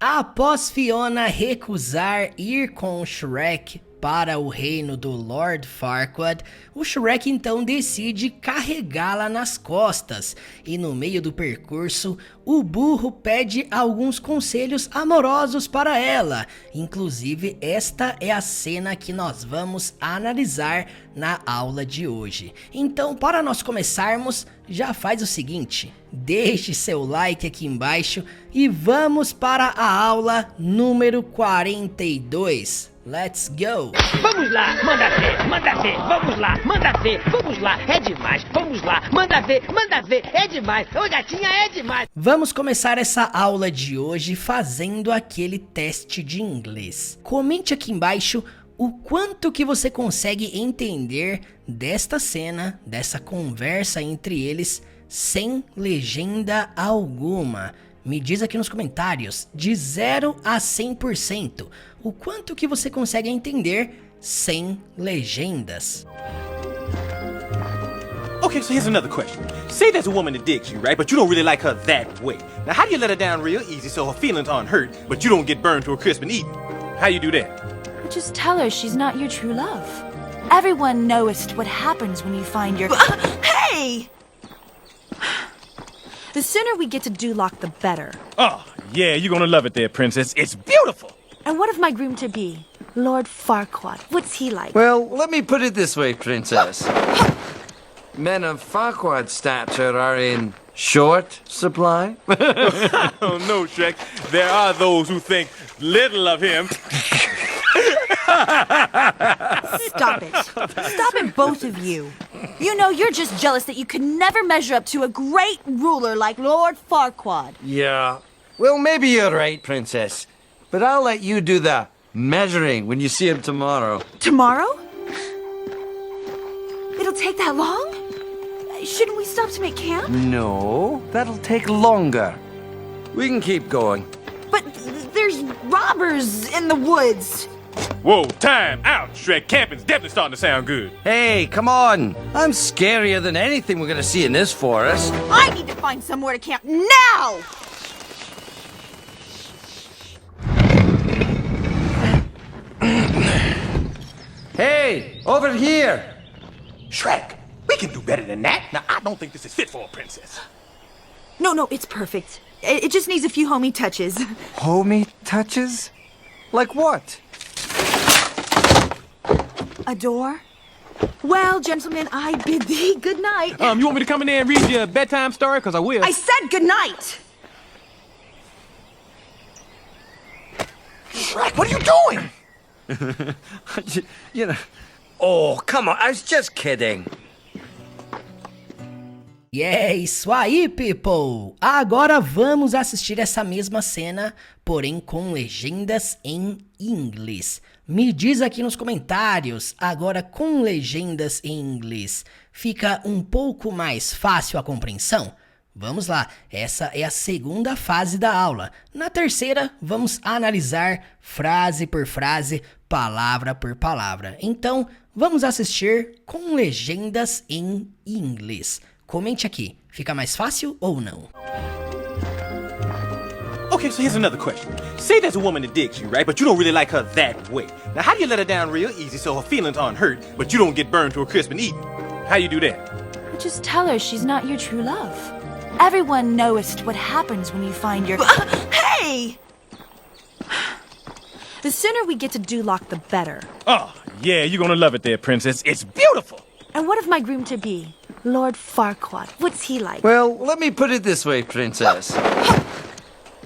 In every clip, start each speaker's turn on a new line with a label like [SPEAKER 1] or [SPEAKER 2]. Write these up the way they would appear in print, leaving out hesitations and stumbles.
[SPEAKER 1] Após Fiona recusar ir com Shrek para o reino do Lord Farquaad, o Shrek então decide carregá-la nas costas e no meio do percurso o burro pede alguns conselhos amorosos para ela. Inclusive esta é a cena que nós vamos analisar na aula de hoje. Então, para nós começarmos, já faz o seguinte: deixe seu like aqui embaixo e vamos para a aula número 42. Let's go!
[SPEAKER 2] Vamos lá, manda ver, vamos lá, manda ver, vamos lá, é demais, vamos lá, manda ver, é demais, ô gatinha, é demais.
[SPEAKER 1] Vamos começar essa aula de hoje fazendo aquele teste de inglês. Comente aqui embaixo o quanto que você consegue entender desta cena, dessa conversa entre eles, sem legenda alguma. Me diz aqui nos comentários, de 0 a 100%, o quanto que você consegue entender sem legendas.
[SPEAKER 3] Okay, so here's another question. Say there's a woman that digs you, right? But you don't really like her that way. Now, how do you let her down real easy so her feelings aren't hurt, but you don't get burned to a crisp and eaten? How you do that?
[SPEAKER 4] Just tell her she's not your true love. Everyone knows what happens when you find your... Hey! The sooner we get to Duloc, the better.
[SPEAKER 3] Oh, yeah, you're gonna love it there, princess. It's beautiful!
[SPEAKER 4] And what of my groom-to-be, Lord Farquaad? What's he like?
[SPEAKER 5] Well, let me put it this way, princess. Men of Farquaad's stature are in short supply.
[SPEAKER 3] Oh, no, Shrek. There are those who think little of him.
[SPEAKER 4] Stop it. Stop it, both of you. You know, you're just jealous that you could never measure up to a great ruler like Lord Farquaad.
[SPEAKER 5] Yeah. Well, maybe you're right, princess. But I'll let you do the measuring when you see him tomorrow.
[SPEAKER 4] Tomorrow? It'll take that long? Shouldn't we stop to make camp?
[SPEAKER 5] No, that'll take longer. We can keep going.
[SPEAKER 4] But there's robbers in the woods.
[SPEAKER 3] Whoa, time out, Shrek. Camping's definitely starting to sound good.
[SPEAKER 5] Hey, come on. I'm scarier than anything we're gonna see in this forest.
[SPEAKER 4] I need to find somewhere to camp now!
[SPEAKER 5] Hey, over here.
[SPEAKER 3] Shrek, we can do better than that. Now, I don't think this is fit for a princess.
[SPEAKER 4] No, it's perfect. It just needs a few homey touches.
[SPEAKER 5] Homey touches? Like what?
[SPEAKER 4] A door? Well, gentlemen, I bid thee good night.
[SPEAKER 3] You want me to come in there and read you a bedtime story? Because I will.
[SPEAKER 4] I said good night!
[SPEAKER 3] Shrek, what are you doing?
[SPEAKER 5] You know. Oh, come on. I was just kidding.
[SPEAKER 1] E é isso aí, people! Agora vamos assistir essa mesma cena, porém com legendas em inglês. Me diz aqui nos comentários, agora com legendas em inglês, fica um pouco mais fácil a compreensão? Vamos lá, essa é a segunda fase da aula. Na terceira, vamos analisar frase por frase, palavra por palavra. Então, vamos assistir com legendas em inglês. Comente aqui, fica mais fácil ou não?
[SPEAKER 3] Okay, so here's another question. Say there's a woman that digs you, right? But you don't really like her that way. Now, how do you let her down real easy so her feelings aren't hurt, but you don't get burned to a crisp and eaten? How you do that?
[SPEAKER 4] Just tell her she's not your true love. Everyone knows what happens when you find your... Hey! The sooner we get to Duloc, the better.
[SPEAKER 3] Oh, yeah, you're gonna love it there, princess. It's beautiful!
[SPEAKER 4] And what of my groom-to-be, Lord Farquaad? What's he like?
[SPEAKER 5] Well, let me put it this way, princess.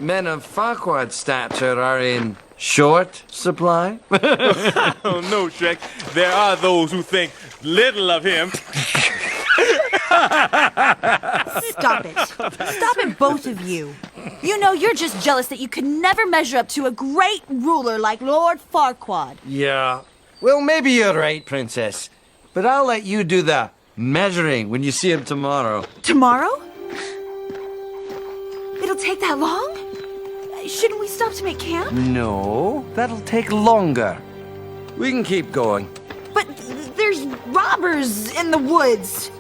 [SPEAKER 5] Men of Farquaad's stature are in short supply.
[SPEAKER 3] Oh, no, Shrek. There are those who think little of him.
[SPEAKER 4] Stop it. Stop it, both of you. You know, you're just jealous that you could never measure up to a great ruler like Lord Farquaad.
[SPEAKER 5] Yeah. Well, maybe you're right, princess. But I'll let you do the measuring when you see him tomorrow.
[SPEAKER 4] Tomorrow? It'll take that long? Shouldn't we stop to make camp?
[SPEAKER 5] No, that'll take longer. We can keep going.
[SPEAKER 4] But there's robbers in the woods.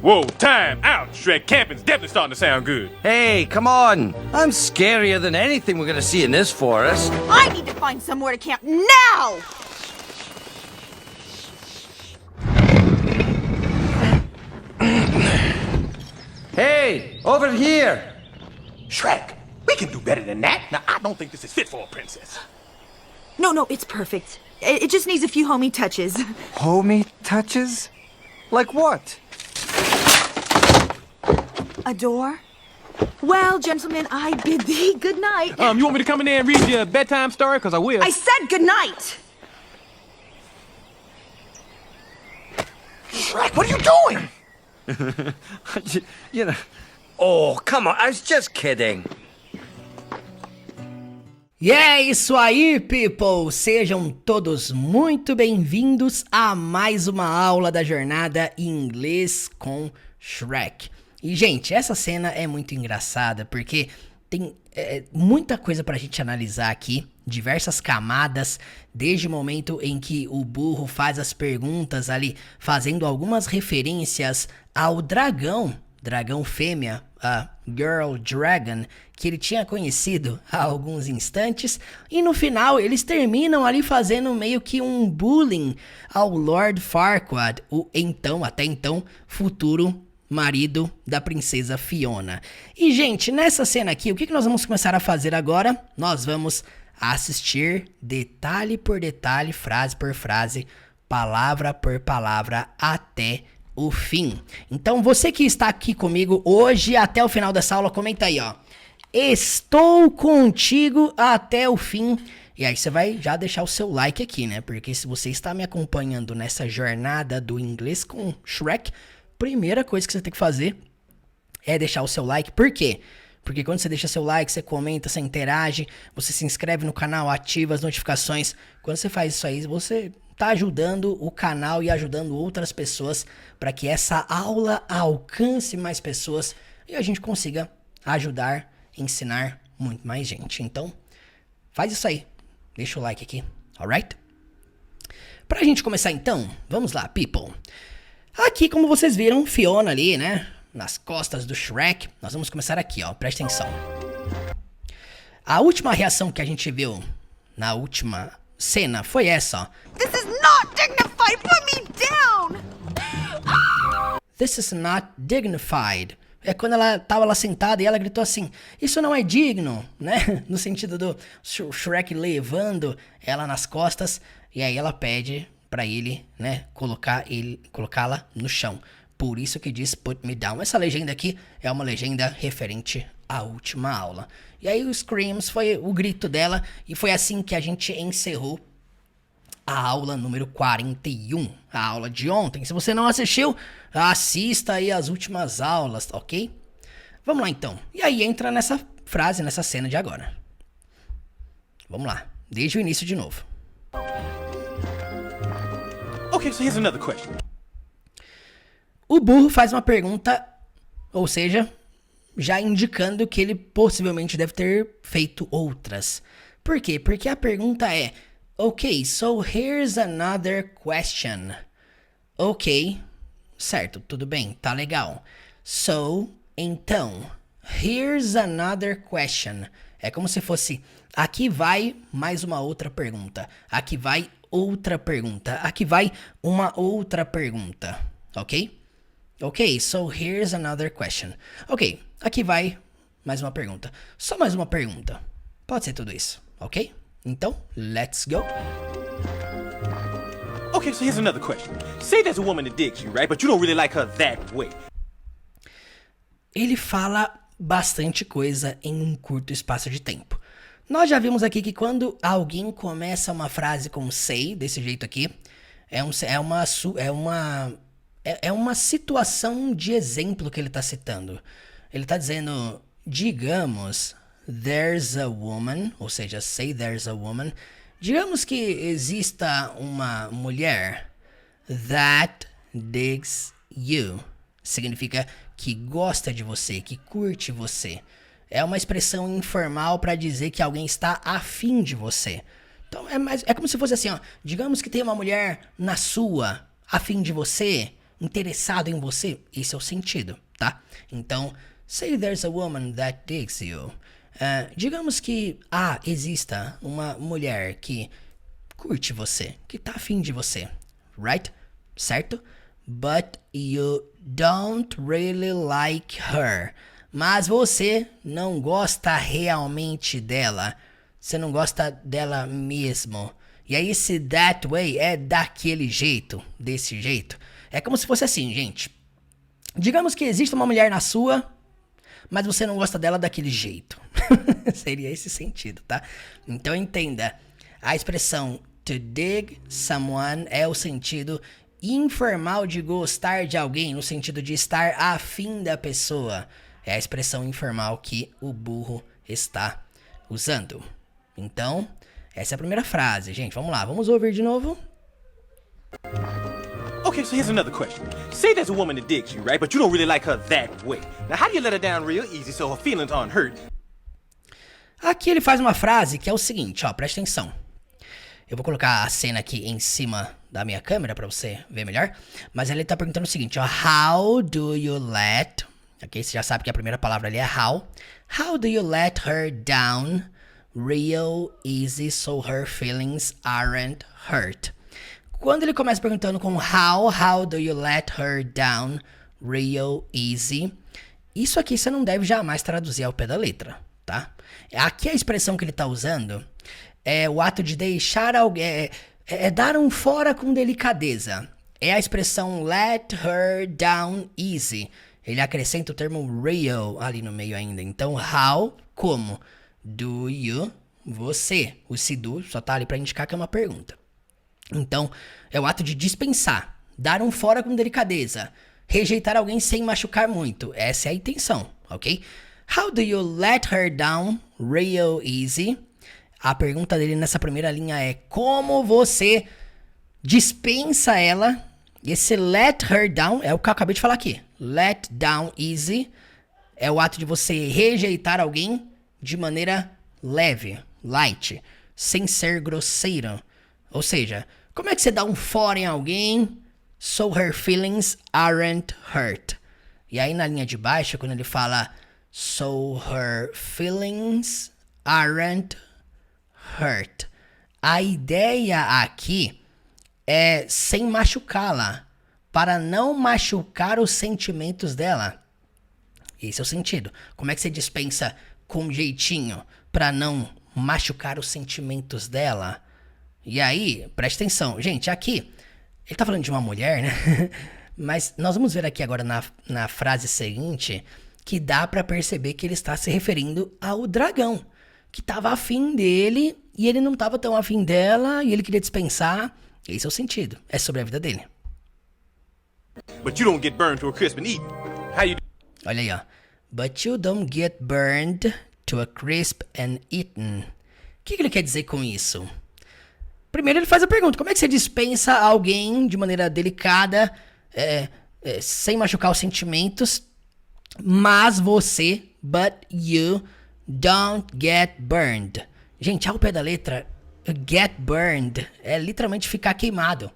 [SPEAKER 3] Whoa, time out, Shrek. Camping's definitely starting to sound good.
[SPEAKER 5] Hey, come on. I'm scarier than anything we're gonna see in this forest.
[SPEAKER 4] I need to find somewhere to camp now!
[SPEAKER 5] Hey, over here.
[SPEAKER 3] Shrek, we can do better than that. Now, I don't think this is fit for a princess.
[SPEAKER 4] No, it's perfect. It just needs a few homey touches.
[SPEAKER 6] Homey touches? Like what?
[SPEAKER 4] A door? Well, gentlemen, I bid thee good night.
[SPEAKER 3] You want me to come in there and read you a bedtime story? Because I will.
[SPEAKER 4] I said good night!
[SPEAKER 3] Shrek, what are you doing?
[SPEAKER 5] You know. Oh, come on. I was just kidding.
[SPEAKER 1] E é isso aí, people! Sejam todos muito bem-vindos a mais uma aula da jornada em inglês com Shrek. E, gente, essa cena é muito engraçada porque tem muita coisa pra gente analisar aqui, diversas camadas, desde o momento em que o burro faz as perguntas ali, fazendo algumas referências ao dragão fêmea, a Girl Dragon, que ele tinha conhecido há alguns instantes, e no final eles terminam ali fazendo meio que um bullying ao Lord Farquaad, o até então futuro marido da princesa Fiona. E, gente, nessa cena aqui, o que nós vamos começar a fazer agora? Nós vamos assistir detalhe por detalhe, frase por frase, palavra por palavra, até o fim. Então, você que está aqui comigo hoje até o final dessa aula, comenta aí, ó. Estou contigo até o fim. E aí você vai já deixar o seu like aqui, né? Porque se você está me acompanhando nessa jornada do inglês com Shrek, primeira coisa que você tem que fazer é deixar o seu like. Por quê? Porque quando você deixa seu like, você comenta, você interage, você se inscreve no canal, ativa as notificações. Quando você faz isso aí, você tá ajudando o canal e ajudando outras pessoas para que essa aula alcance mais pessoas e a gente consiga ajudar, ensinar muito mais gente. Então, faz isso aí. Deixa o like aqui, alright? Pra gente começar então, vamos lá, people. Aqui, como vocês viram, Fiona ali, né, nas costas do Shrek. Nós vamos começar aqui, ó, presta atenção. A última reação que a gente viu na última cena foi essa, ó.
[SPEAKER 4] This is not dignified! Put me down!
[SPEAKER 1] This is not dignified. É quando ela tava lá sentada e ela gritou assim, isso não é digno, né? No sentido do Shrek levando ela nas costas. E aí ela pede pra ele, né, colocá-la no chão. Por isso que diz put me down. Essa legenda aqui é uma legenda referente à última aula. E aí o Screams foi o grito dela e foi assim que a gente encerrou a aula número 41, a aula de ontem. Se você não assistiu, assista aí as últimas aulas, ok? Vamos lá então. E aí entra nessa frase, nessa cena de agora. Vamos lá, desde o início de novo.
[SPEAKER 3] Okay, so here's another question.
[SPEAKER 1] O burro faz uma pergunta, ou seja, já indicando que ele possivelmente deve ter feito outras. Por quê? Porque a pergunta é, ok, so here's another question. Ok, certo, tudo bem, tá legal. So, então, here's another question. É como se fosse, aqui vai mais uma outra pergunta. Aqui vai outra pergunta. Aqui vai uma outra pergunta, ok? Ok, so here's another question. Ok, aqui vai mais uma pergunta. Só mais uma pergunta. Pode ser tudo isso, ok? Então, let's go.
[SPEAKER 3] Okay, so here's another question. Say there's a woman that digs you, right? But you don't really like her that way.
[SPEAKER 1] Ele fala bastante coisa em um curto espaço de tempo. Nós já vimos aqui que quando alguém começa uma frase com say, desse jeito aqui, é uma situação de exemplo que ele está citando. Ele está dizendo, digamos, there's a woman, ou seja, say there's a woman. Digamos que exista uma mulher that digs you. Significa que gosta de você, que curte você. É uma expressão informal para dizer que alguém está afim de você. Então é como se fosse assim, ó. Digamos que tem uma mulher na sua, afim de você. interessado em você, esse é o sentido, tá? Então, say there's a woman that digs you. Digamos que exista uma mulher que curte você, que tá afim de você, right? Certo? But you don't really like her. Mas você não gosta realmente dela. Você não gosta dela mesmo. E aí esse that way é daquele jeito, desse jeito. É como se fosse assim, gente. Digamos que existe uma mulher na sua, mas você não gosta dela daquele jeito. Seria esse sentido, tá? Então entenda. A expressão to dig someone é o sentido informal de gostar de alguém, no sentido de estar afim da pessoa. É a expressão informal que o burro está usando. Então, essa é a primeira frase, gente. Vamos lá, vamos ouvir de novo.
[SPEAKER 3] Okay, so here's another question. Say there's a woman that digs you, right? But you don't really like her that way. Now, how do you let her down real easy so her feelings aren't hurt?
[SPEAKER 1] Aqui ele faz uma frase que é o seguinte, ó, presta atenção. Eu vou colocar a cena aqui em cima da minha câmera pra você ver melhor. Mas ele tá perguntando o seguinte, ó. How do you let... Ok, você já sabe que a primeira palavra ali é how. How do you let her down real easy so her feelings aren't hurt? Quando ele começa perguntando com how do you let her down real easy? Isso aqui você não deve jamais traduzir ao pé da letra, tá? Aqui a expressão que ele tá usando é o ato de deixar alguém... É dar um fora com delicadeza. É a expressão let her down easy. Ele acrescenta o termo real ali no meio ainda. Então, how, como? Do you, você. O se do só tá ali pra indicar que é uma pergunta. Então, é o ato de dispensar. Dar um fora com delicadeza. Rejeitar alguém sem machucar muito. Essa é a intenção, ok? How do you let her down real easy? A pergunta dele nessa primeira linha é como você dispensa ela. E esse let her down é o que eu acabei de falar aqui. Let down easy é o ato de você rejeitar alguém de maneira leve, light, sem ser grosseiro. Ou seja, como é que você dá um fora em alguém so her feelings aren't hurt? E aí na linha de baixo, quando ele fala so her feelings aren't hurt, a ideia aqui é sem machucá-la, para não machucar os sentimentos dela. Esse é o sentido. Como é que você dispensa com jeitinho para não machucar os sentimentos dela? E aí, preste atenção. Gente, aqui, ele tá falando de uma mulher, né? Mas nós vamos ver aqui agora na frase seguinte que dá para perceber que ele está se referindo ao dragão, que tava afim dele e ele não tava tão afim dela e ele queria dispensar. Esse é o sentido. É sobre a vida dele.
[SPEAKER 3] But you don't get burned to a crisp and eat. How you...
[SPEAKER 1] Olha aí, ó. But you don't get burned to a crisp and eaten. O que ele quer dizer com isso? Primeiro ele faz a pergunta. Como é que você dispensa alguém de maneira delicada, sem machucar os sentimentos, mas você, but you don't get burned. Gente, ao pé da letra, get burned é literalmente ficar queimado.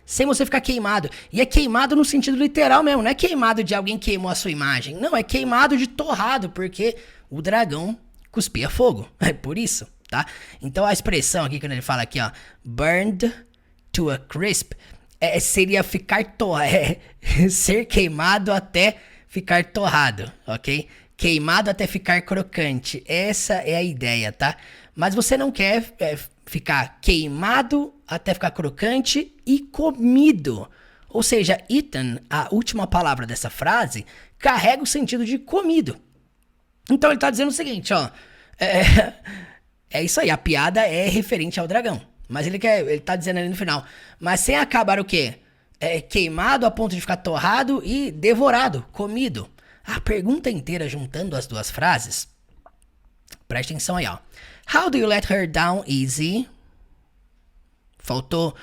[SPEAKER 1] Sem você ficar queimado. E é queimado no sentido literal mesmo. Não é queimado de alguém queimou a sua imagem. Não, é queimado de torrado, porque o dragão cuspia fogo. É por isso, tá? Então a expressão aqui, quando ele fala aqui, ó, burned to a crisp, seria ficar torrado. Ser queimado até ficar torrado, ok? Queimado até ficar crocante. Essa é a ideia, tá? Mas você não quer ficar queimado até ficar crocante e comido. Ou seja, eaten, a última palavra dessa frase, carrega o sentido de comido. Então ele tá dizendo o seguinte, ó. É isso aí, a piada é referente ao dragão. Mas ele tá dizendo ali no final. Mas sem acabar o quê? Queimado a ponto de ficar torrado e devorado, comido. A pergunta inteira juntando as duas frases. Presta atenção aí, ó. How do you let her down easy? Faltou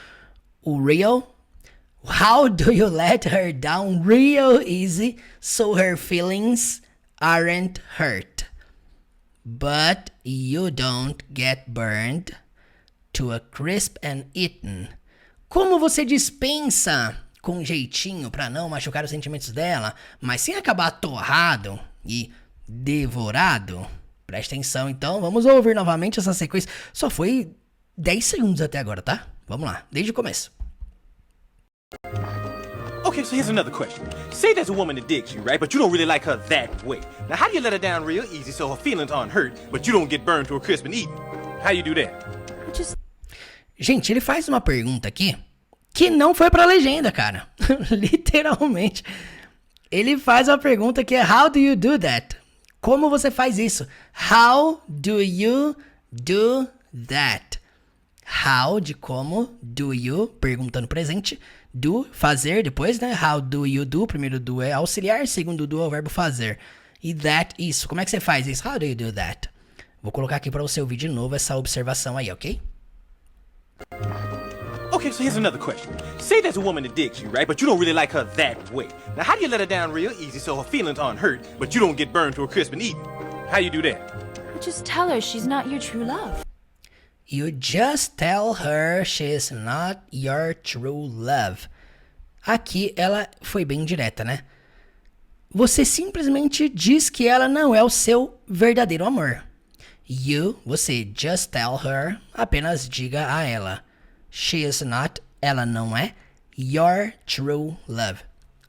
[SPEAKER 1] o real. How do you let her down real easy so her feelings aren't hurt? But you don't get burned to a crisp and eaten. Como você dispensa com jeitinho pra não machucar os sentimentos dela, mas sem acabar torrado e devorado. Preste atenção, então, vamos ouvir novamente essa sequência. Só foi 10 segundos até agora, tá? Vamos lá, desde o começo.
[SPEAKER 3] Okay, so here's another question. Say there's a woman that digs you, right? But you don't really like her that way. Now, how do you let her down real easy so her feelings aren't hurt, but you don't get burned to a crisp and eaten? How you do that?
[SPEAKER 1] Gente, ele faz uma pergunta aqui que não foi pra legenda, cara. Literalmente. Ele faz uma pergunta que é How do you do that? Como você faz isso? How do you do that? How de como, do you, perguntando presente, do, fazer depois, né? How do you do? Primeiro do é auxiliar, segundo do é o verbo fazer. E that, isso. Como é que você faz isso? How do you do that? Vou colocar aqui pra você ouvir de novo essa observação aí, ok?
[SPEAKER 3] Okay, so here's another question. Say there's a woman that digs you, right? But you don't really like her that way. Now, how do you let her down real easy so her feelings aren't hurt, but you don't get burned to a crisp and eaten? How you do that?
[SPEAKER 4] Just tell her she's not your true love.
[SPEAKER 1] You just tell her she's not your true love. Aqui ela foi bem direta, né? Você simplesmente diz que ela não é o seu verdadeiro amor. You, você, just tell her, apenas diga a ela. She is not, ela não é, your true love,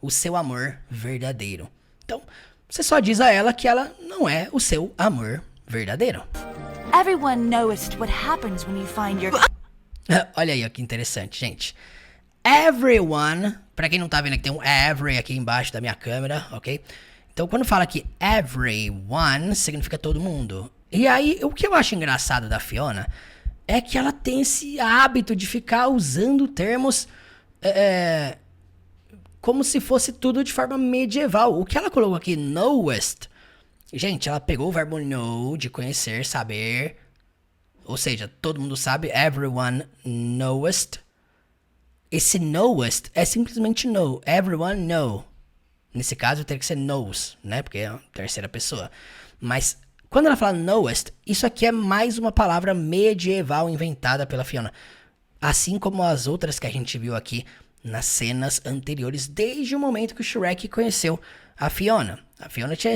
[SPEAKER 1] o seu amor verdadeiro. Então, você só diz a ela que ela não é o seu amor verdadeiro.
[SPEAKER 4] Everyone knows what happens when you find your...
[SPEAKER 1] Olha aí, ó, que interessante, gente. Everyone, pra quem não tá vendo aqui, tem um every aqui embaixo da minha câmera, ok? Então, quando fala que everyone, significa todo mundo. E aí, o que eu acho engraçado da Fiona é que ela tem esse hábito de ficar usando termos como se fosse tudo de forma medieval. O que ela colocou aqui, knowest, gente, ela pegou o verbo know, de conhecer, saber, ou seja, todo mundo sabe, everyone knowest. Esse knowest é simplesmente know, everyone know. Nesse caso, teria que ser knows, né, porque é a terceira pessoa. Mas quando ela fala knowest, isso aqui é mais uma palavra medieval inventada pela Fiona. Assim como as outras que a gente viu aqui nas cenas anteriores, desde o momento que o Shrek conheceu a Fiona. A Fiona tinha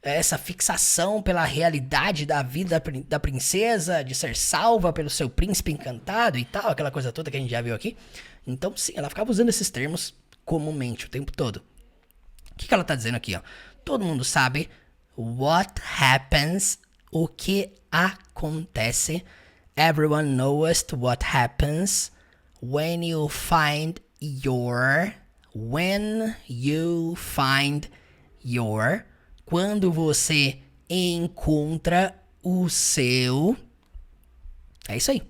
[SPEAKER 1] essa fixação pela realidade da vida da princesa, de ser salva pelo seu príncipe encantado e tal, aquela coisa toda que a gente já viu aqui. Então, sim, ela ficava usando esses termos comumente o tempo todo. O que ela tá dizendo aqui, ó? Todo mundo sabe what happens, o que acontece. Everyone knows what happens when you find your, quando você encontra o seu. É isso aí.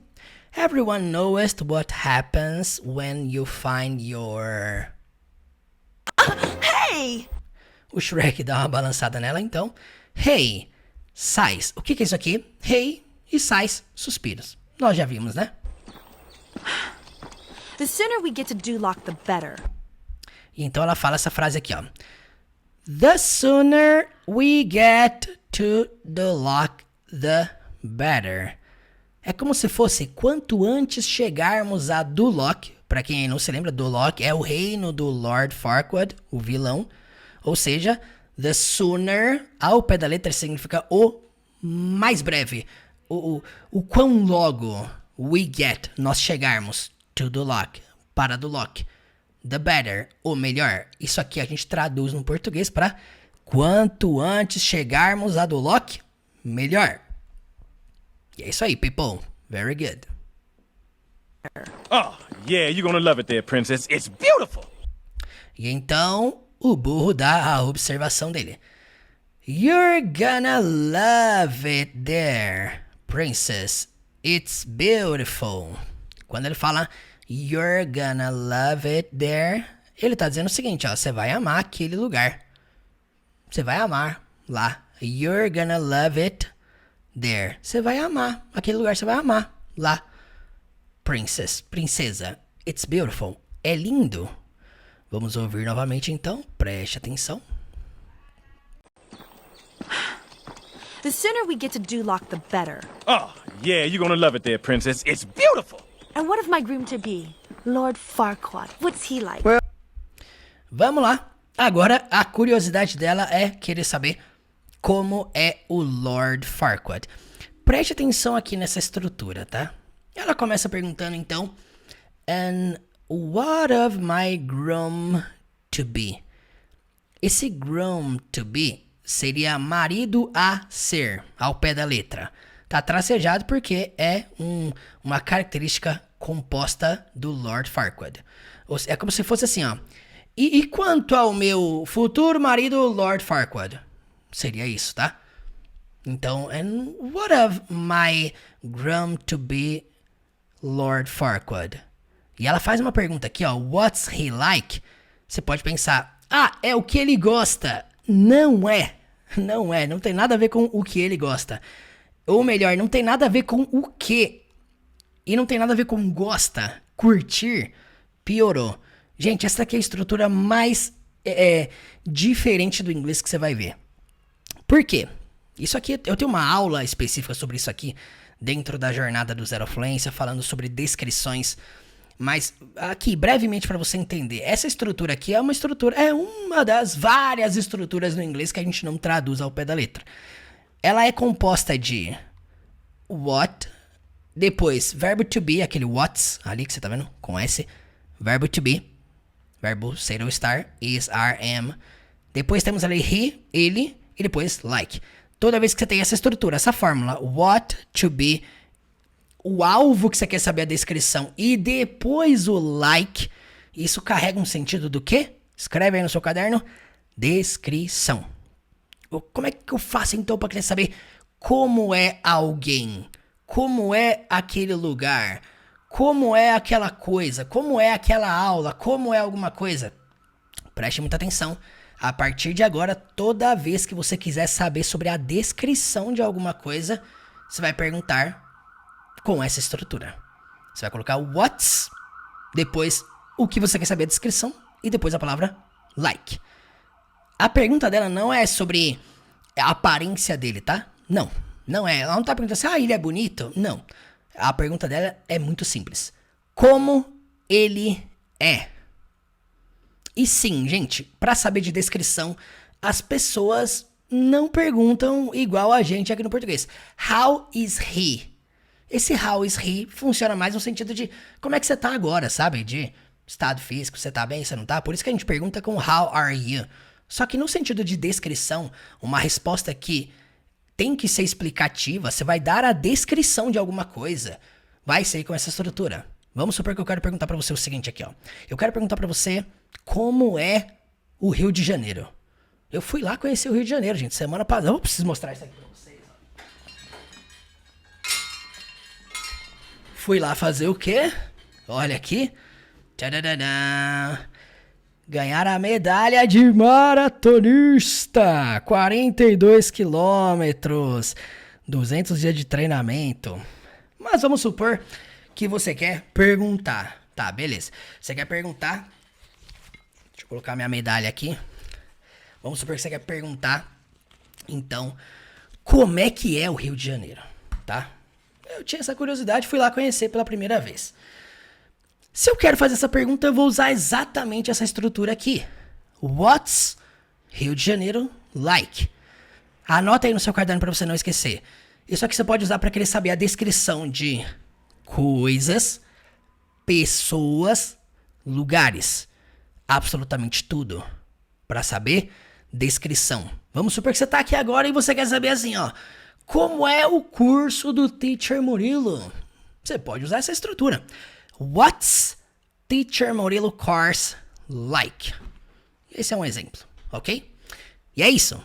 [SPEAKER 1] Everyone knows what happens when you find your.
[SPEAKER 4] Hey!
[SPEAKER 1] O Shrek dá uma balançada nela, então. Hey, sais. O que é isso aqui? Hey e sais, suspiros. Nós já vimos, né?
[SPEAKER 4] The sooner we get to Duloc, the better.
[SPEAKER 1] E então ela fala essa frase aqui, ó. The sooner we get to Duloc, the better. É como se fosse quanto antes chegarmos a Duloc. Pra quem não se lembra, Duloc é o reino do Lord Farquaad, o vilão. Ou seja, the sooner, ao pé da letra, significa o mais breve. O quão logo we get, nós chegarmos to Duloc, para Duloc. The better, o melhor. Isso aqui a gente traduz no português para quanto antes chegarmos a Duloc, melhor. E é isso aí, people. Very good.
[SPEAKER 3] Oh, yeah, you're gonna love it there, princess. It's beautiful.
[SPEAKER 1] E então, o burro dá a observação dele. You're gonna love it there, princess. It's beautiful. Quando ele fala you're gonna love it there, ele tá dizendo o seguinte, ó, você vai amar aquele lugar. Você vai amar lá. You're gonna love it there. Você vai amar aquele lugar, você vai amar lá. Princess, princesa. It's beautiful. É lindo. Vamos ouvir novamente então. Preste atenção.
[SPEAKER 4] The sooner we get to Duloc, the better.
[SPEAKER 3] Oh, yeah, you're gonna love it there, princess. It's beautiful.
[SPEAKER 4] And what of my groom-to-be, Lord Farquaad? What's he like?
[SPEAKER 6] Well,
[SPEAKER 1] Vamos lá. Agora, a curiosidade dela é querer saber como é o Lord Farquaad. Preste atenção aqui nessa estrutura, tá? Ela começa perguntando, então, And what of my groom to be? Esse groom to be seria marido a ser, ao pé da letra. Tá tracejado porque é uma característica composta do Lord Farquaad. É como se fosse assim, ó. E quanto ao meu futuro marido, Lord Farquaad? Seria isso, tá? Então, and what of my groom to be, Lord Farquaad? E ela faz uma pergunta aqui, ó. What's he like? Você pode pensar, é o que ele gosta. Não é. Não é. Não tem nada a ver com o que ele gosta. Ou melhor, não tem nada a ver com o que. E não tem nada a ver com gosta. Curtir. Piorou. Gente, essa aqui é a estrutura mais diferente do inglês que você vai ver. Por quê? Isso aqui, eu tenho uma aula específica sobre isso aqui dentro da jornada do Zero Fluência, falando sobre descrições. Mas aqui, brevemente para você entender, essa estrutura aqui é uma das várias estruturas no inglês que a gente não traduz ao pé da letra. Ela é composta de what, depois verbo to be, aquele what's ali que você tá vendo, com S, verbo to be, verbo ser ou estar, is, are, am. Depois temos ali he, ele, e depois like. Toda vez que você tem essa estrutura, essa fórmula, what to be, o alvo que você quer saber a descrição e depois o like, isso carrega um sentido do quê? Escreve aí no seu caderno, descrição. Como é que eu faço então para querer saber como é alguém? Como é aquele lugar? Como é aquela coisa? Como é aquela aula? Como é alguma coisa? Preste muita atenção. A partir de agora, toda vez que você quiser saber sobre a descrição de alguma coisa, você vai perguntar com essa estrutura. Você vai colocar what's, depois o que você quer saber a descrição e depois a palavra like. A pergunta dela não é sobre a aparência dele, tá? Não, não é. Ela não tá perguntando assim, ele é bonito? Não. A pergunta dela é muito simples. Como ele é? E sim, gente, pra saber de descrição, as pessoas não perguntam igual a gente aqui no português. How is he? Esse how is he funciona mais no sentido de como é que você tá agora, sabe? De estado físico, você tá bem, você não tá? Por isso que a gente pergunta com how are you? Só que no sentido de descrição, uma resposta que tem que ser explicativa, você vai dar a descrição de alguma coisa. Vai ser com essa estrutura. Vamos supor que eu quero perguntar pra você o seguinte aqui, ó. Eu quero perguntar pra você como é o Rio de Janeiro. Eu fui lá conhecer o Rio de Janeiro, gente, semana passada. Eu preciso mostrar isso aqui pra vocês, ó. Fui lá fazer o quê? Olha aqui. Tadadadã. Ganhar a medalha de maratonista. 42 quilômetros. 200 dias de treinamento. Mas vamos supor que você quer perguntar. Tá, beleza. Você quer perguntar. Deixa eu colocar minha medalha aqui. Vamos supor que você quer perguntar. Então, como é que é o Rio de Janeiro? Tá? Eu tinha essa curiosidade, fui lá conhecer pela primeira vez. Se eu quero fazer essa pergunta, eu vou usar exatamente essa estrutura aqui. What's Rio de Janeiro like? Anota aí no seu caderno para você não esquecer. Isso aqui você pode usar para querer saber a descrição de coisas, pessoas, lugares. Absolutamente tudo. Para saber descrição. Vamos supor que você tá aqui agora e você quer saber assim, ó. Como é o curso do Teacher Murilo? Você pode usar essa estrutura. What's Teacher Murilo course like? Esse é um exemplo, ok? E é isso.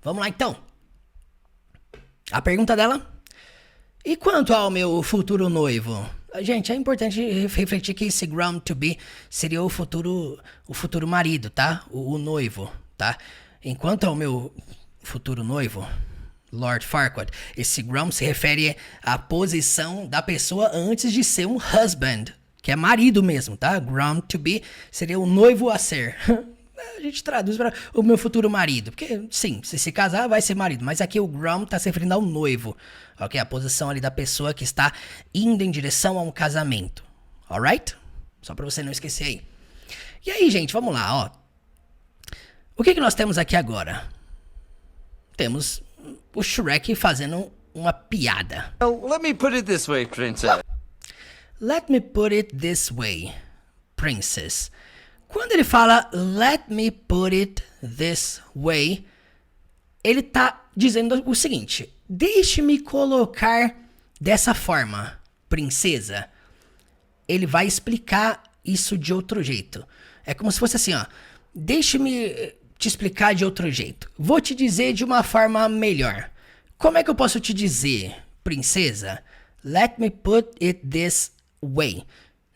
[SPEAKER 1] Vamos lá então. A pergunta dela. E quanto ao meu futuro noivo? Gente, é importante refletir que esse groom to be seria o futuro marido, tá? O noivo, tá? Enquanto ao meu futuro noivo, Lord Farquaad, esse groom se refere à posição da pessoa antes de ser um husband, que é marido mesmo, tá? Groom to be seria o noivo a ser. A gente traduz para o meu futuro marido, porque sim, se casar vai ser marido, mas aqui o groom tá se referindo ao noivo, ok? A posição ali da pessoa que está indo em direção a um casamento, alright? Só para você não esquecer aí. E aí, gente, vamos lá, ó. O que nós temos aqui agora? Temos o Shrek fazendo uma piada.
[SPEAKER 5] Well, let me put it this way, princess.
[SPEAKER 1] Let me put it this way, princess. Quando ele fala let me put it this way, ele tá dizendo o seguinte: deixe-me colocar dessa forma, princesa. Ele vai explicar isso de outro jeito. É como se fosse assim, ó. Deixe-me te explicar de outro jeito. Vou te dizer de uma forma melhor. Como é que eu posso te dizer, princesa? Let me put it this way.